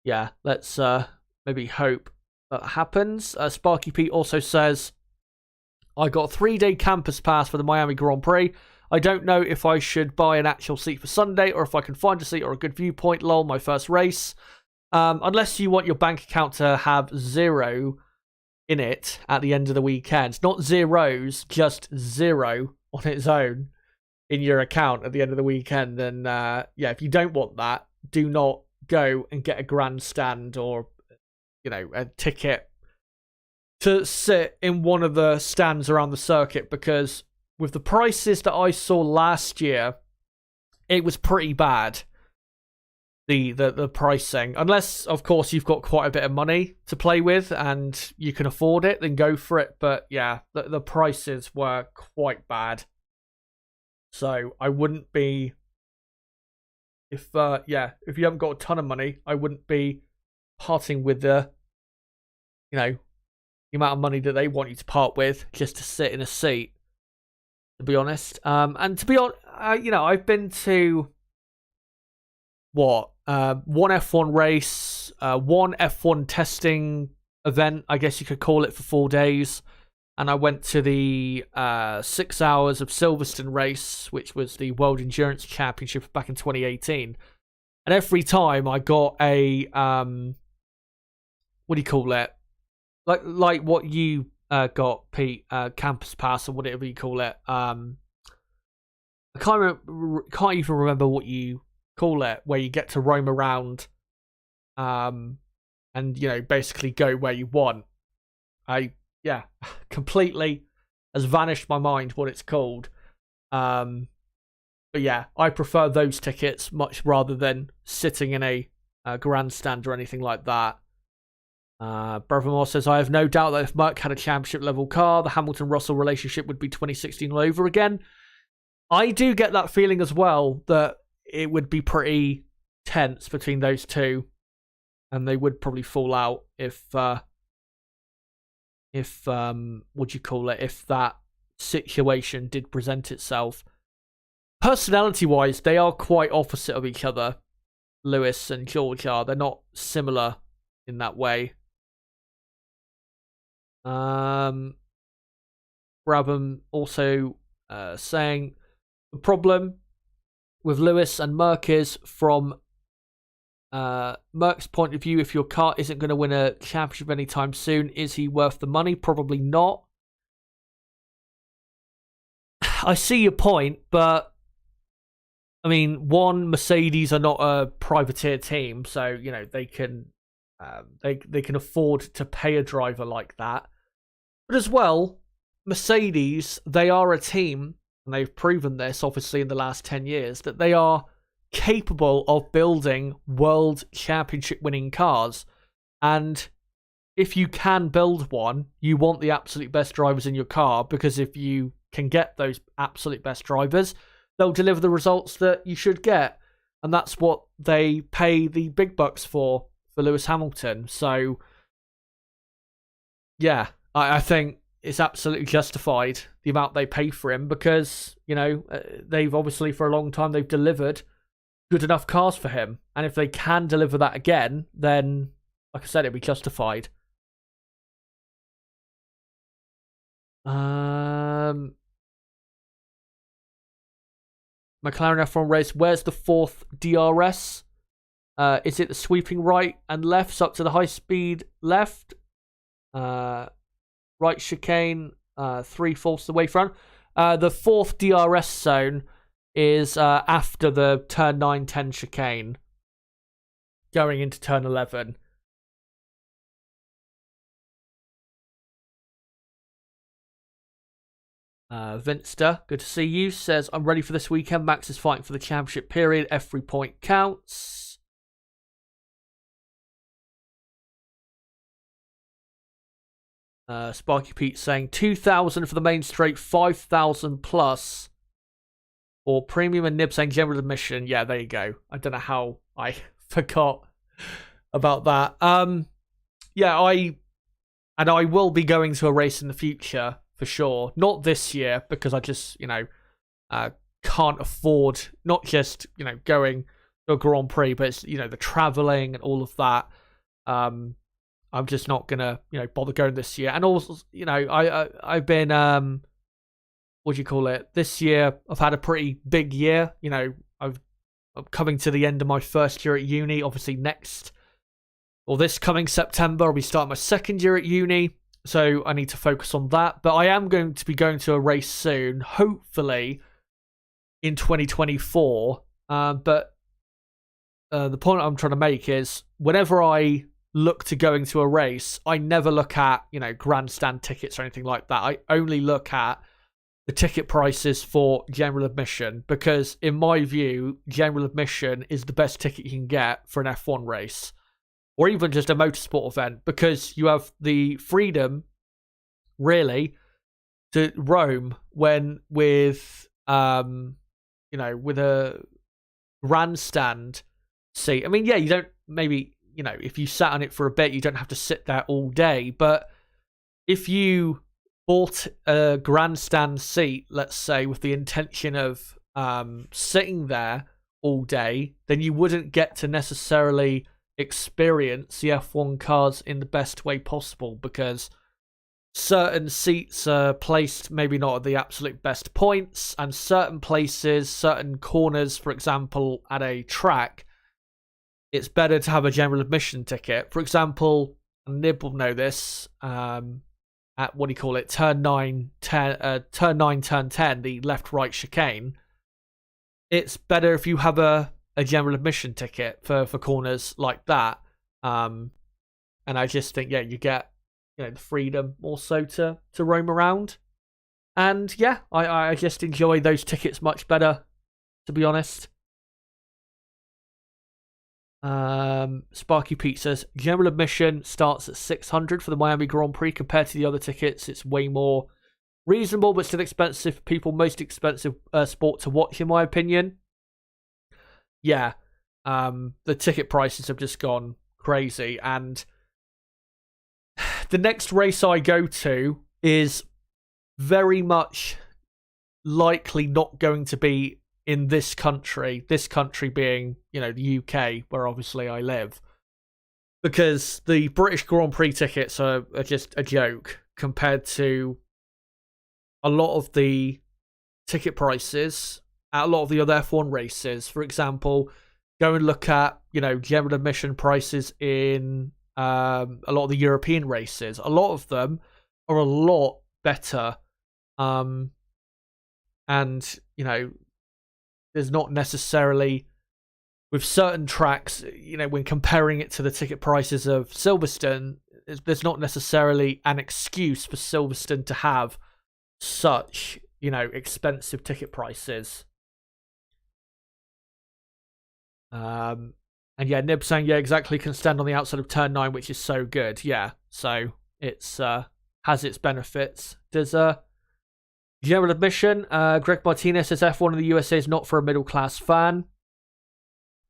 Yeah, let's maybe hope that happens. Sparky Pete also says, I got a 3-day campus pass for the Miami Grand Prix. I don't know if I should buy an actual seat for Sunday or if I can find a seat or a good viewpoint. Lol, my first race. Unless you want your bank account to have 0 in it at the end of the weekend. Not zeros, just 0 on its own in your account at the end of the weekend. Then, yeah, if you don't want that, do not go and get a grandstand or, a ticket to sit in one of the stands around the circuit, because with the prices that I saw last year, it was pretty bad. The pricing, unless of course you've got quite a bit of money to play with and you can afford it, then go for it. But yeah, the prices were quite bad, so I wouldn't be, if you haven't got a ton of money, I wouldn't be parting with the amount of money that they want you to part with just to sit in a seat, to be honest. And to be honest, I've been to one F1 race, one F1 testing event, I guess you could call it, for 4 days. And I went to the 6 hours of Silverstone race, which was the World Endurance Championship back in 2018. And every time I got a, what do you call it? Like what you got, Pete, campus pass or whatever you call it. I can't even remember what you call it, where you get to roam around, and basically go where you want. Completely has vanished my mind what it's called. But yeah, I prefer those tickets much rather than sitting in a grandstand or anything like that. Brothermore says, I have no doubt that if Merck had a championship level car, the Hamilton-Russell relationship would be 2016 all over again. I do get that feeling as well, that it would be pretty tense between those two, and they would probably fall out if if that situation did present itself. Personality-wise, they are quite opposite of each other. Lewis and George are. They're not similar in that way. Brabham also saying the problem with Lewis and Merck is, from Merck's point of view, if your car isn't going to win a championship anytime soon, is he worth the money? Probably not. I see your point, but I mean, Mercedes are not a privateer team, so they can they can afford to pay a driver like that. But as well, Mercedes, they are a team, and they've proven this obviously in the last 10 years, that they are capable of building world championship winning cars. And if you can build one, you want the absolute best drivers in your car, because if you can get those absolute best drivers, they'll deliver the results that you should get. And that's what they pay the big bucks for Lewis Hamilton. So yeah, I think it's absolutely justified, the amount they pay for him, because they've obviously for a long time they've delivered good enough cars for him, and if they can deliver that again, then like I said, it'd be justified. McLaren F1 race, where's the 4th DRS? Is it the sweeping right and lefts up to the high speed left? Right chicane, 3/4 the way front. The 4th DRS zone is after the turn 9-10 chicane, going into turn 11. Vinster, good to see you, says, I'm ready for this weekend. Max is fighting for the championship period. Every point counts. Sparky Pete saying 2,000 for the main straight, 5,000 plus for premium, and Nib saying general admission. Yeah, there you go. I don't know how I forgot about that. Yeah, And I will be going to a race in the future for sure. Not this year because I just, can't afford not just, going to a Grand Prix, but it's, the traveling and all of that. I'm just not gonna, bother going this year. And also, I've been, what do you call it? This year, I've had a pretty big year. I'm coming to the end of my first year at uni. Obviously, this coming September, I'll be starting my second year at uni. So I need to focus on that. But I am going to be going to a race soon, hopefully in 2024. But the point I'm trying to make is whenever I look to going to a race, I never look at, grandstand tickets or anything like that. I only look at the ticket prices for general admission because, in my view, general admission is the best ticket you can get for an F1 race or even just a motorsport event because you have the freedom, really, to roam when with a grandstand seat. I mean, yeah, you don't maybe, if you sat on it for a bit, you don't have to sit there all day. But if you bought a grandstand seat, let's say, with the intention of sitting there all day, then you wouldn't get to necessarily experience the F1 cars in the best way possible because certain seats are placed maybe not at the absolute best points, and certain places, certain corners, for example, at a track, it's better to have a general admission ticket. For example, Nib will know this, at what do you call it, turn 9, turn 10, the left-right chicane, it's better if you have a general admission ticket for corners like that. And I just think, you get, the freedom also to roam around. And yeah, I just enjoy those tickets much better, to be honest. Sparky Pete says, general admission starts at $600 for the Miami Grand Prix. Compared to the other tickets, it's way more reasonable, but still expensive for people. Most expensive sport to watch, in my opinion. Yeah, the ticket prices have just gone crazy, and the next race I go to is very much likely not going to be in this country being, the UK, where obviously I live, because the British Grand Prix tickets are just a joke compared to a lot of the ticket prices at a lot of the other F1 races. For example, go and look at, general admission prices in a lot of the European races. A lot of them are a lot better. And, there's not necessarily, with certain tracks, when comparing it to the ticket prices of Silverstone, there's not necessarily an excuse for Silverstone to have such, expensive ticket prices. And yeah, Nib saying, yeah, exactly, can stand on the outside of turn 9, which is so good. Yeah, so it's has its benefits. Does general admission, Greg Martinez says F1 in the USA is not for a middle class fan,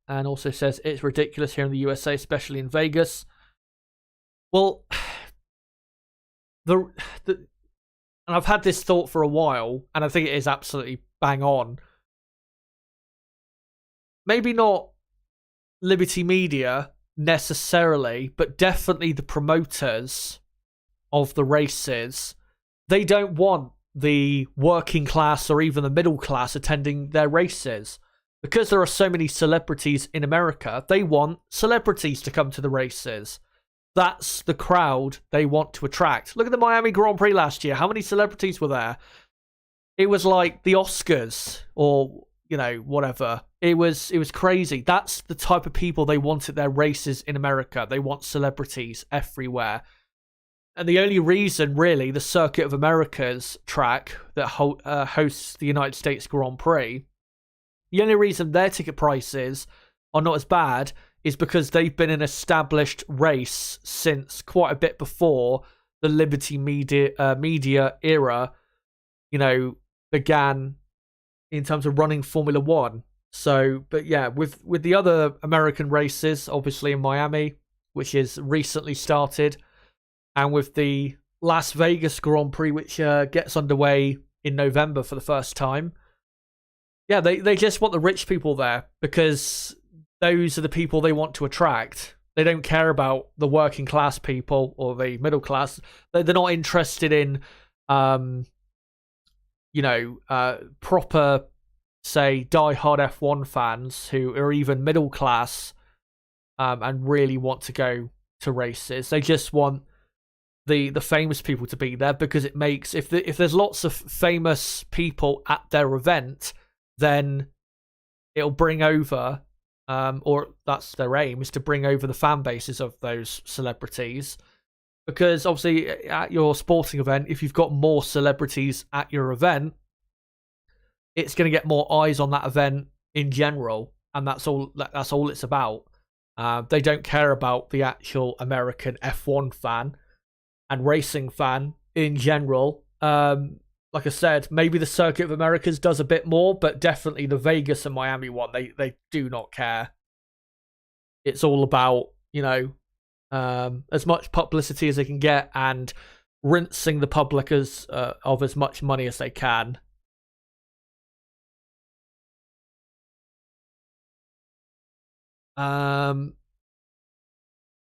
and also says it's ridiculous here in the USA, especially in Vegas. Well, and I've had this thought for a while, and I think it is absolutely bang on. Maybe not Liberty Media necessarily, but definitely the promoters of the races. They don't want the working class or even the middle class attending their races. Because there are so many celebrities in America, they want celebrities to come to the races. That's the crowd they want to attract. Look at the Miami Grand Prix last year. How many celebrities were there? It was like the Oscars or, whatever. It was crazy. That's the type of people they want at their races in America. They want celebrities everywhere. And the only reason, really, the Circuit of America's track that hosts the United States Grand Prix, the only reason their ticket prices are not as bad is because they've been an established race since quite a bit before the Liberty Media era, began in terms of running Formula One. So, but yeah, with the other American races, obviously in Miami, which is recently started, and with the Las Vegas Grand Prix, which gets underway in November for the first time. Yeah, they just want the rich people there because those are the people they want to attract. They don't care about the working class people or the middle class. They're not interested in, proper, say, die-hard F1 fans who are even middle class and really want to go to races. They just want the famous people to be there because it makes if there's lots of famous people at their event, then it'll bring over, or that's their aim, is to bring over the fan bases of those celebrities. Because obviously at your sporting event, if you've got more celebrities at your event, it's going to get more eyes on that event in general, and that's all it's about. They don't care about the actual American F1 fan and racing fan in general. Like I said, maybe the Circuit of Americas does a bit more, but definitely the Vegas and Miami one, they do not care. It's all about, as much publicity as they can get and rinsing the public of as much money as they can.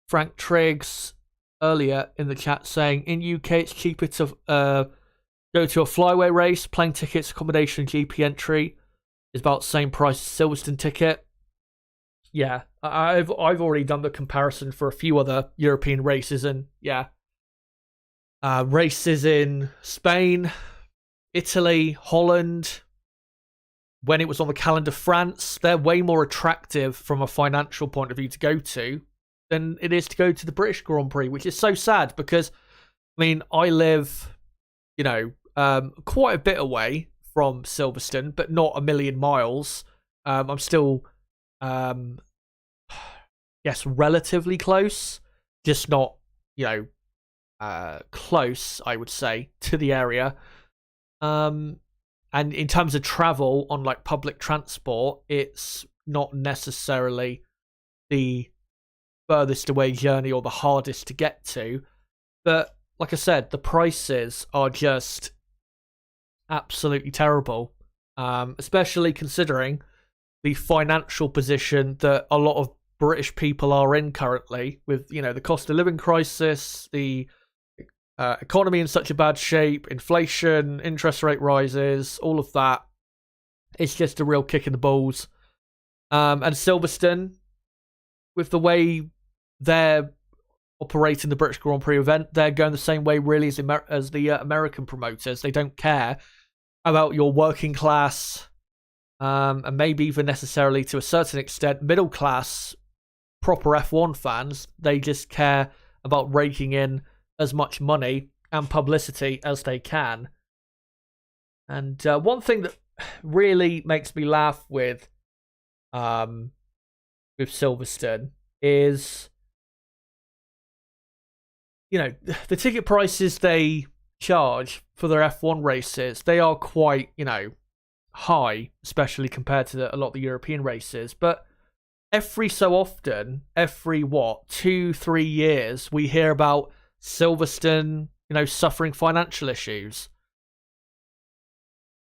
Frank Triggs earlier in the chat saying in UK it's cheaper to go to a flyway race. Plane tickets, accommodation, GP entry is about the same price as Silverstone ticket. Yeah, I've already done the comparison for a few other European races, and yeah, races in Spain, Italy, Holland. When it was on the calendar, France, they're way more attractive from a financial point of view to go to than it is to go to the British Grand Prix, which is so sad because, I mean, I live, quite a bit away from Silverstone, but not a million miles. I'm still, relatively close, just not, close, I would say, to the area. And in terms of travel on like public transport, it's not necessarily the furthest away journey or the hardest to get to. But like I said, the prices are just absolutely terrible, especially considering the financial position that a lot of British people are in currently with, the cost of living crisis, the economy in such a bad shape, inflation, interest rate rises, all of that. It's just a real kick in the balls. And Silverstone, with the way they're operating the British Grand Prix event, they're going the same way really as the American promoters. They don't care about your working class, and maybe even necessarily to a certain extent middle class proper F1 fans. They just care about raking in as much money and publicity as they can. And one thing that really makes me laugh with Silverstone is, the ticket prices they charge for their F1 races, they are quite, high, especially compared to a lot of the European races. But every so often, every 2-3 years, we hear about Silverstone, suffering financial issues.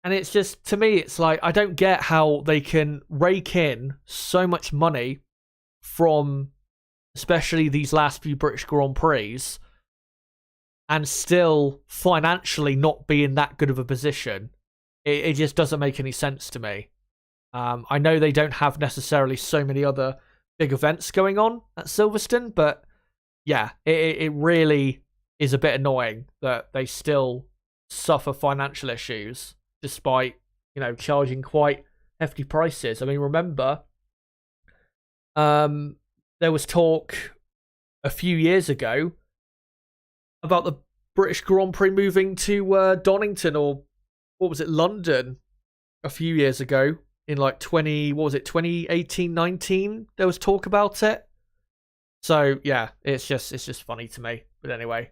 And it's just, to me, it's like, I don't get how they can rake in so much money from especially these last few British Grand Prix and still financially not be in that good of a position. It just doesn't make any sense to me. I know they don't have necessarily so many other big events going on at Silverstone, but yeah, it really is a bit annoying that they still suffer financial issues despite, charging quite hefty prices. I mean, remember, there was talk a few years ago about the British Grand Prix moving to Donington, or what was it, London, a few years ago in like 2018, 19? There was talk about it. So yeah, it's just funny to me. But anyway,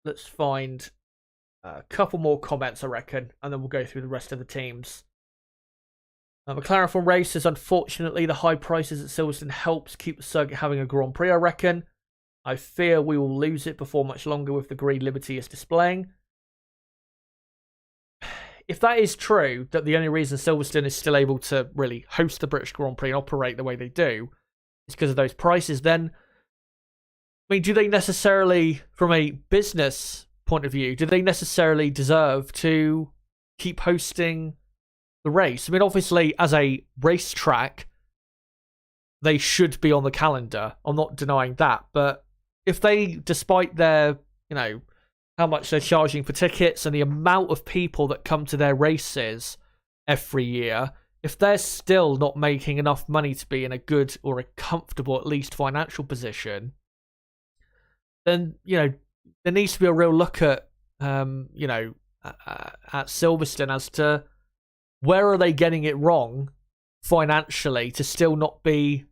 let's find a couple more comments, I reckon, and then we'll go through the rest of the teams. McLaren from races, unfortunately, the high prices at Silverstone helps keep the circuit having a Grand Prix, I reckon. I fear we will lose it before much longer with the green Liberty is displaying. If that is true, that the only reason Silverstone is still able to really host the British Grand Prix and operate the way they do is because of those prices, then, I mean, do they necessarily, from a business point of view, do they necessarily deserve to keep hosting the race? I mean, obviously, as a racetrack, they should be on the calendar. I'm not denying that. But if they, despite their, how much they're charging for tickets and the amount of people that come to their races every year, if they're still not making enough money to be in a good or a comfortable, at least, financial position, then, there needs to be a real look at, at Silverstone as to where are they getting it wrong financially to still not be,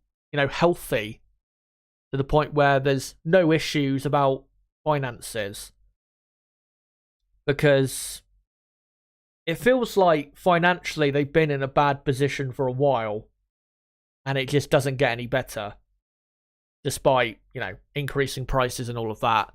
healthy to the point where there's no issues about finances. Because it feels like financially they've been in a bad position for a while and it just doesn't get any better despite, increasing prices and all of that.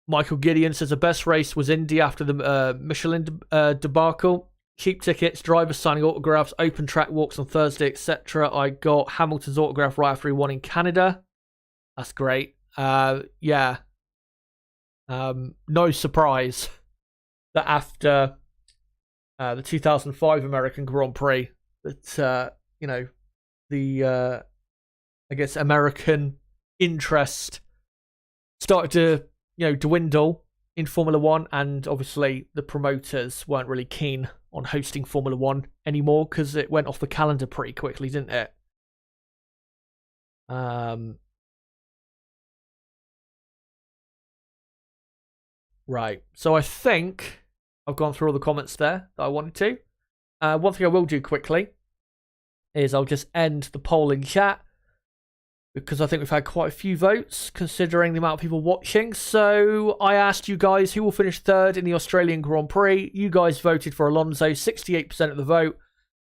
Michael Gideon says the best race was Indy after the Michelin debacle. Cheap tickets, drivers signing autographs, open track walks on Thursday, etc. I got Hamilton's autograph right after he won in Canada. That's great. Yeah. No surprise that after the 2005 American Grand Prix, that the I guess American interest started to dwindle in Formula One, and obviously the promoters weren't really keen on hosting Formula One anymore because it went off the calendar pretty quickly, didn't it? Right, so I think I've gone through all the comments there that I wanted to. One thing I will do quickly is I'll just end the poll in chat, because I think we've had quite a few votes considering the amount of people watching. So I asked you guys who will finish third in the Australian Grand Prix. You guys voted for Alonso, 68% of the vote.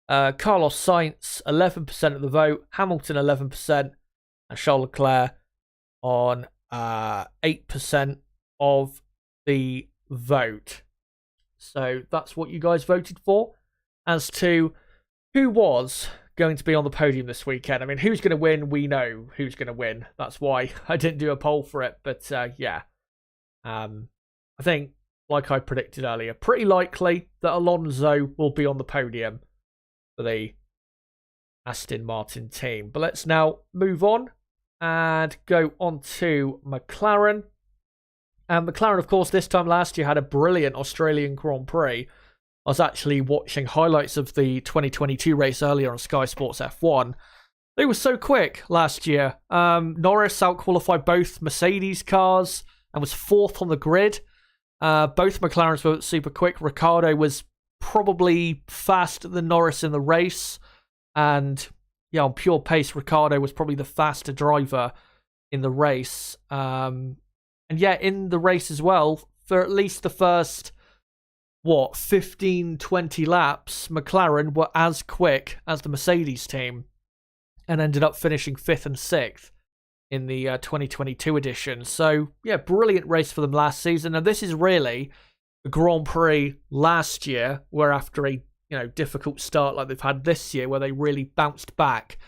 Carlos Sainz, 11% of the vote. Hamilton, 11%. And Charles Leclerc on 8% of the vote. So that's what you guys voted for. As to who was going to be on the podium this weekend. I mean, who's going to win? We know who's going to win. That's why I didn't do a poll for it. But yeah, I think, like I predicted earlier, pretty likely that Alonso will be on the podium for the Aston Martin team. But let's now move on and go on to McLaren. And McLaren, of course, this time last year had a brilliant Australian Grand Prix. I was actually watching highlights of the 2022 race earlier on Sky Sports F1. They were so quick last year. Norris outqualified both Mercedes cars and was fourth on the grid. Both McLarens were super quick. Ricciardo was probably faster than Norris in the race. And yeah, on pure pace, Ricciardo was probably the faster driver in the race. And yeah, in the race as well, for at least the first 15, 20 laps, McLaren were as quick as the Mercedes team and ended up finishing 5th and 6th in the 2022 edition. So, yeah, brilliant race for them last season. And this is really the Grand Prix last year, where after a difficult start like they've had this year, where they really bounced back.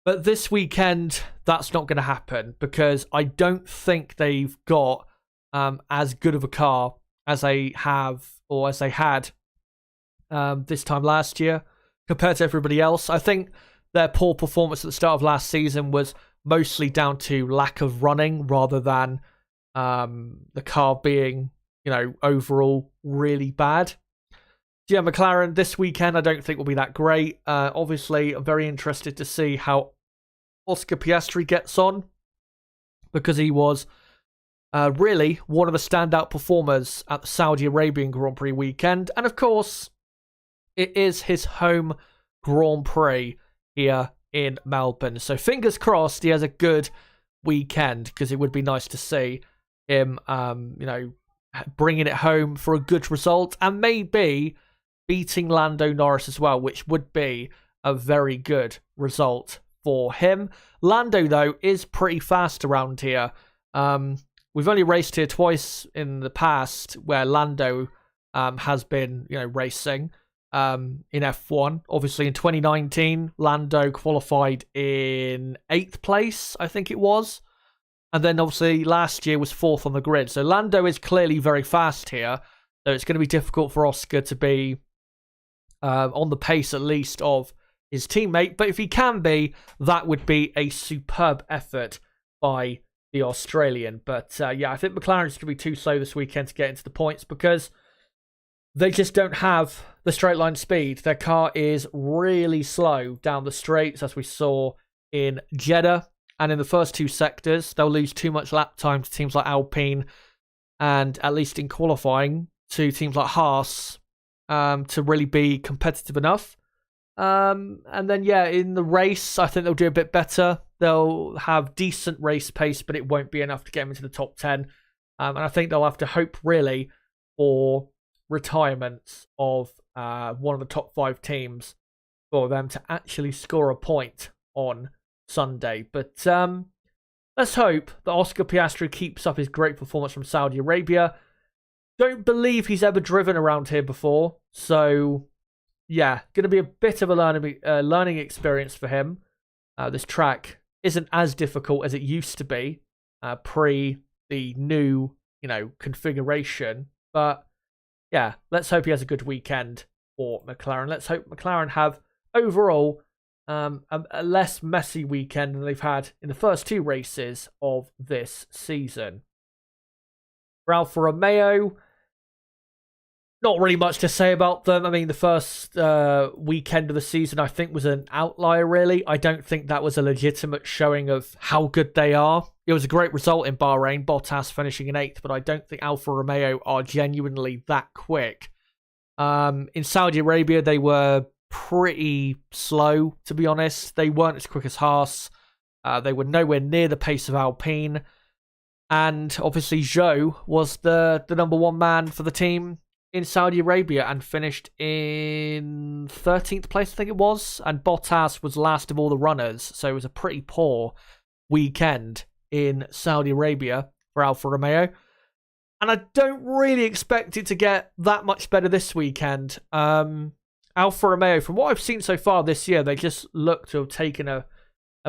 But this weekend, that's not going to happen, because I don't think they've got as good of a car as they have, or as they had this time last year compared to everybody else. I think their poor performance at the start of last season was mostly down to lack of running rather than the car being, overall really bad. Yeah, McLaren this weekend I don't think will be that great. Obviously, I'm very interested to see how Oscar Piastri gets on, because he was really one of the standout performers at the Saudi Arabian Grand Prix weekend. And of course, it is his home Grand Prix here in Melbourne. So fingers crossed he has a good weekend, because it would be nice to see him, bringing it home for a good result and maybe beating Lando Norris as well, which would be a very good result for him. Lando, though, is pretty fast around here. We've only raced here twice in the past where Lando has been, racing in F1. Obviously, in 2019, Lando qualified in 8th place, I think it was. And then, obviously, last year was 4th on the grid. So Lando is clearly very fast here. So it's going to be difficult for Oscar to be on the pace, at least, of his teammate. But if he can be, that would be a superb effort by the Australian. But I think McLaren's going to be too slow this weekend to get into the points because they just don't have the straight line speed. Their car is really slow down the straights, as we saw in Jeddah. And in the first 2 sectors, they'll lose too much lap time to teams like Alpine and, at least in qualifying, to teams like Haas to really be competitive enough. And then, in the race, I think they'll do a bit better. They'll have decent race pace, but it won't be enough to get them into the top 10. And I think they'll have to hope, really, for retirement of one of the top 5 teams for them to actually score a point on Sunday. But let's hope that Oscar Piastri keeps up his great performance from Saudi Arabia. Don't believe he's ever driven around here before, so going to be a bit of a learning experience for him. This track isn't as difficult as it used to be pre the new configuration, but let's hope he has a good weekend for McLaren. Let's hope McLaren have overall a less messy weekend than they've had in the first 2 races of this season. For Alfa Romeo, not really much to say about them. I mean, the first weekend of the season, I think, was an outlier, really. I don't think that was a legitimate showing of how good they are. It was a great result in Bahrain, Bottas finishing in 8th, but I don't think Alfa Romeo are genuinely that quick. In Saudi Arabia, they were pretty slow, to be honest. They weren't as quick as Haas. They were nowhere near the pace of Alpine. And obviously, Zhou was the number 1 man for the team in Saudi Arabia and finished in 13th place, I think it was. And Bottas was last of all the runners. So it was a pretty poor weekend in Saudi Arabia for Alfa Romeo. And I don't really expect it to get that much better this weekend. Alfa Romeo, from what I've seen so far this year, they just look to have taken a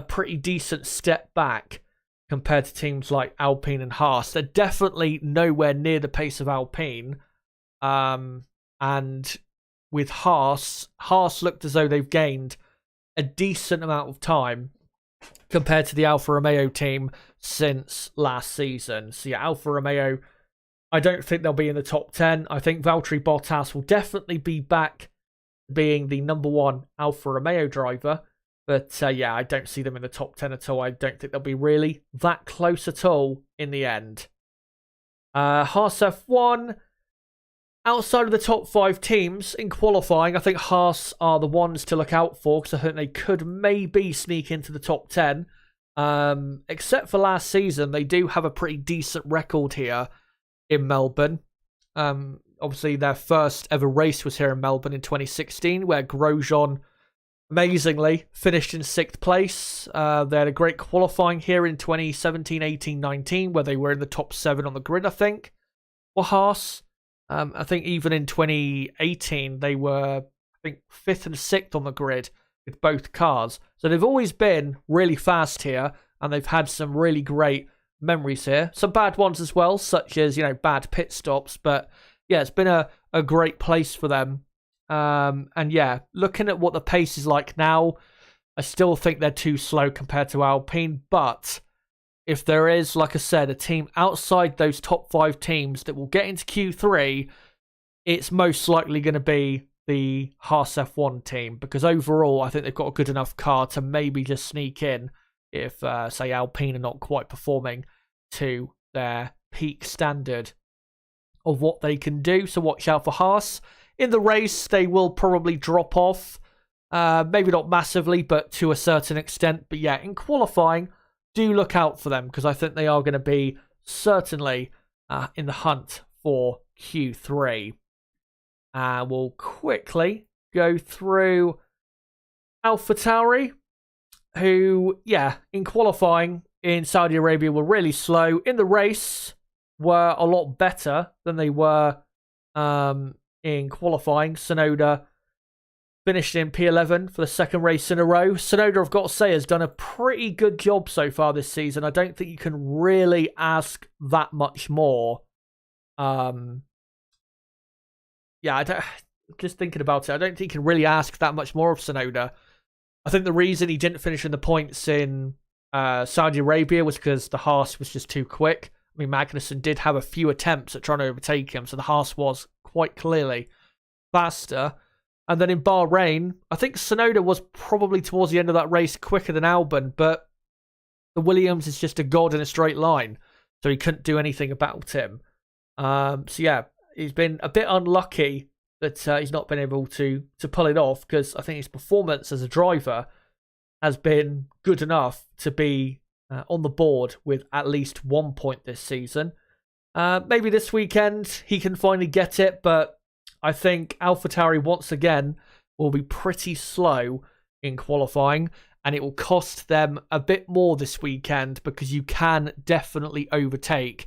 pretty decent step back compared to teams like Alpine and Haas. They're definitely nowhere near the pace of Alpine. And with Haas looked as though they've gained a decent amount of time compared to the Alfa Romeo team since last season. So Alfa Romeo, I don't think they'll be in the top 10. I think Valtteri Bottas will definitely be back being the number 1 Alfa Romeo driver. But I don't see them in the top 10 at all. I don't think they'll be really that close at all in the end. Haas F1, outside of the top 5 teams in qualifying, I think Haas are the ones to look out for because I think they could maybe sneak into the top 10. Except for last season, they do have a pretty decent record here in Melbourne. Obviously, their first ever race was here in Melbourne in 2016, where Grosjean amazingly finished in 6th place. They had a great qualifying here in 2017, 18, 19, where they were in the top 7 on the grid, I think, for Haas. I think even in 2018, they were, 5th and 6th on the grid with both cars. So they've always been really fast here, and they've had some really great memories here. Some bad ones as well, such as, bad pit stops. But it's been a great place for them. And looking at what the pace is like now, I still think they're too slow compared to Alpine. But if there is, like I said, a team outside those top 5 teams that will get into Q3, it's most likely going to be the Haas F1 team. Because overall, I think they've got a good enough car to maybe just sneak in if, say, Alpine are not quite performing to their peak standard of what they can do. So watch out for Haas. In the race, they will probably drop off. Maybe not massively, but to a certain extent. But in qualifying, do look out for them because I think they are going to be certainly in the hunt for Q3. We'll quickly go through AlphaTauri, who, in qualifying in Saudi Arabia were really slow. In the race, were a lot better than they were in qualifying. Tsunoda finished in P11 for the second race in a row. Tsunoda, I've got to say, has done a pretty good job so far this season. I don't think you can really ask that much more. Just thinking about it, I don't think you can really ask that much more of Tsunoda. I think the reason he didn't finish in the points in Saudi Arabia was because the Haas was just too quick. I mean, Magnussen did have a few attempts at trying to overtake him, so the Haas was quite clearly faster. And then in Bahrain, I think Tsunoda was probably towards the end of that race quicker than Albon, but the Williams is just a god in a straight line, so he couldn't do anything about him. He's been a bit unlucky that he's not been able to pull it off, because I think his performance as a driver has been good enough to be on the board with at least 1 point this season. Maybe this weekend he can finally get it, but I think AlphaTauri once again will be pretty slow in qualifying, and it will cost them a bit more this weekend, because you can definitely overtake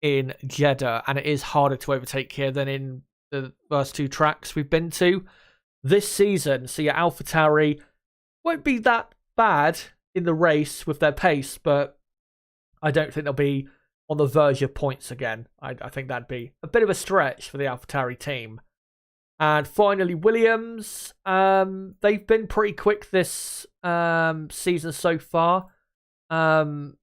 in Jeddah, and it is harder to overtake here than in the first two tracks we've been to this season. So AlphaTauri won't be that bad in the race with their pace, but I don't think they'll be on the verge of points again. I think that'd be a bit of a stretch for the AlphaTauri team. And finally, Williams. They've been pretty quick this season so far. The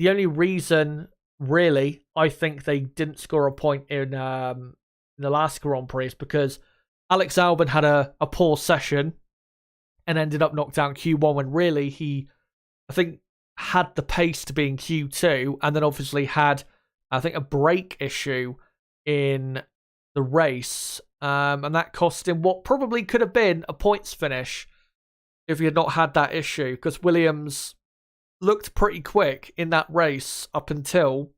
only reason, really, I think they didn't score a point in the last Grand Prix is because Alex Albon had a poor session and ended up knocked out in Q1, when really he, I think, had the pace to be in Q2, and then obviously had, I think, a brake issue in the race, and that cost him what probably could have been a points finish if he had not had that issue, because Williams looked pretty quick in that race up until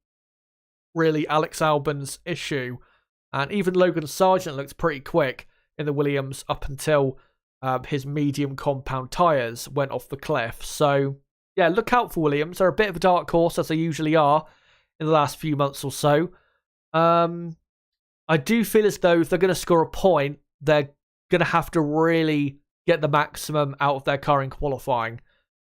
really Alex Albon's issue, and even Logan Sargent looked pretty quick in the Williams up until his medium compound tyres went off the cliff. So yeah, look out for Williams. They're a bit of a dark horse, as they usually are in the last few months or so. I do feel as though if they're going to score a point, they're going to have to really get the maximum out of their car in qualifying.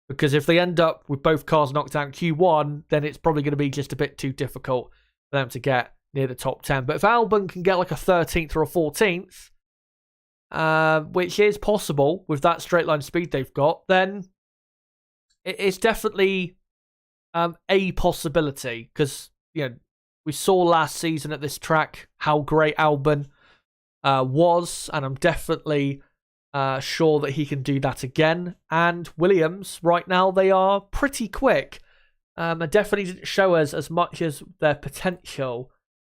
Because if they end up with both cars knocked out in Q1, then it's probably going to be just a bit too difficult for them to get near the top 10. But if Albon can get like a 13th or a 14th, which is possible with that straight line speed they've got, then it's definitely a possibility. Because, we saw last season at this track how great Albon was, and I'm definitely sure that he can do that again. And Williams, right now, they are pretty quick. And definitely didn't show us as much as their potential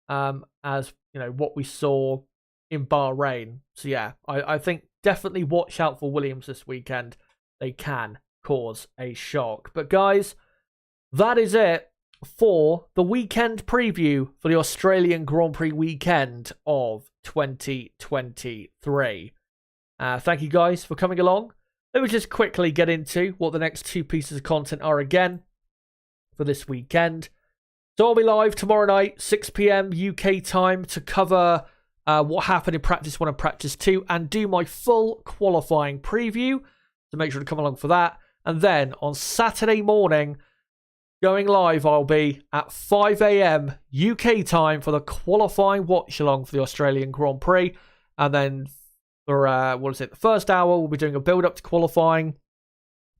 as what we saw in Bahrain. So yeah, I think definitely watch out for Williams this weekend. They can cause a shock. But guys, that is it for the weekend preview for the Australian Grand Prix weekend of 2023. Thank you guys for coming along. Let me just quickly get into what the next two pieces of content are again for this weekend. So I'll be live tomorrow night, 6 p.m. UK time, to cover what happened in Practice 1 and Practice 2 and do my full qualifying preview. So make sure to come along for that. And then on Saturday morning, going live, I'll be at 5 a.m. UK time for the qualifying watch-along for the Australian Grand Prix. And then for, the first hour, we'll be doing a build-up to qualifying.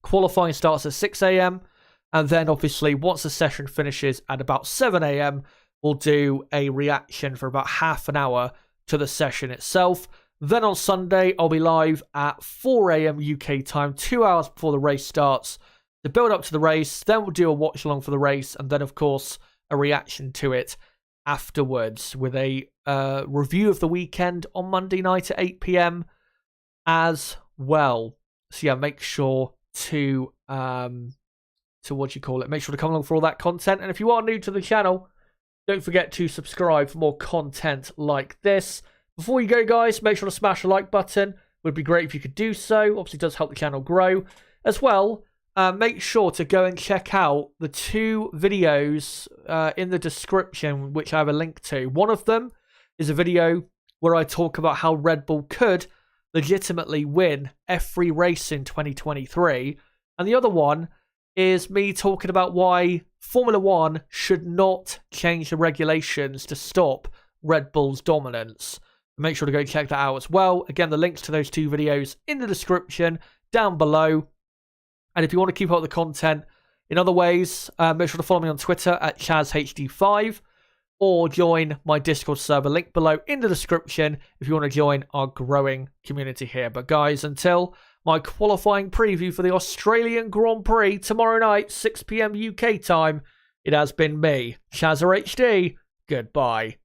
Qualifying starts at 6 a.m. And then, obviously, once the session finishes at about 7 a.m., we'll do a reaction for about half an hour to the session itself. Then on Sunday, I'll be live at 4 a.m. UK time, 2 hours before the race starts, to build up to the race. Then we'll do a watch-along for the race, and then, of course, a reaction to it afterwards with a review of the weekend on Monday night at 8 p.m. as well. So yeah, make sure to make sure to come along for all that content. And if you are new to the channel, Don't forget to subscribe for more content like this. Before you go, guys, make sure to smash the like button. It would be great if you could do so. Obviously, it does help the channel grow. As well, make sure to go and check out the 2 videos in the description, which I have a link to. One of them is a video where I talk about how Red Bull could legitimately win F3 race in 2023. And the other one is me talking about why Formula 1 should not change the regulations to stop Red Bull's dominance. Make sure to go check that out as well. Again, the links to those 2 videos in the description down below. And if you want to keep up with the content in other ways, make sure to follow me on Twitter at ChazHD5 or join my Discord server, link below in the description if you want to join our growing community here. But guys, until my qualifying preview for the Australian Grand Prix tomorrow night, 6 PM UK time, it has been me, ChazHD. Goodbye.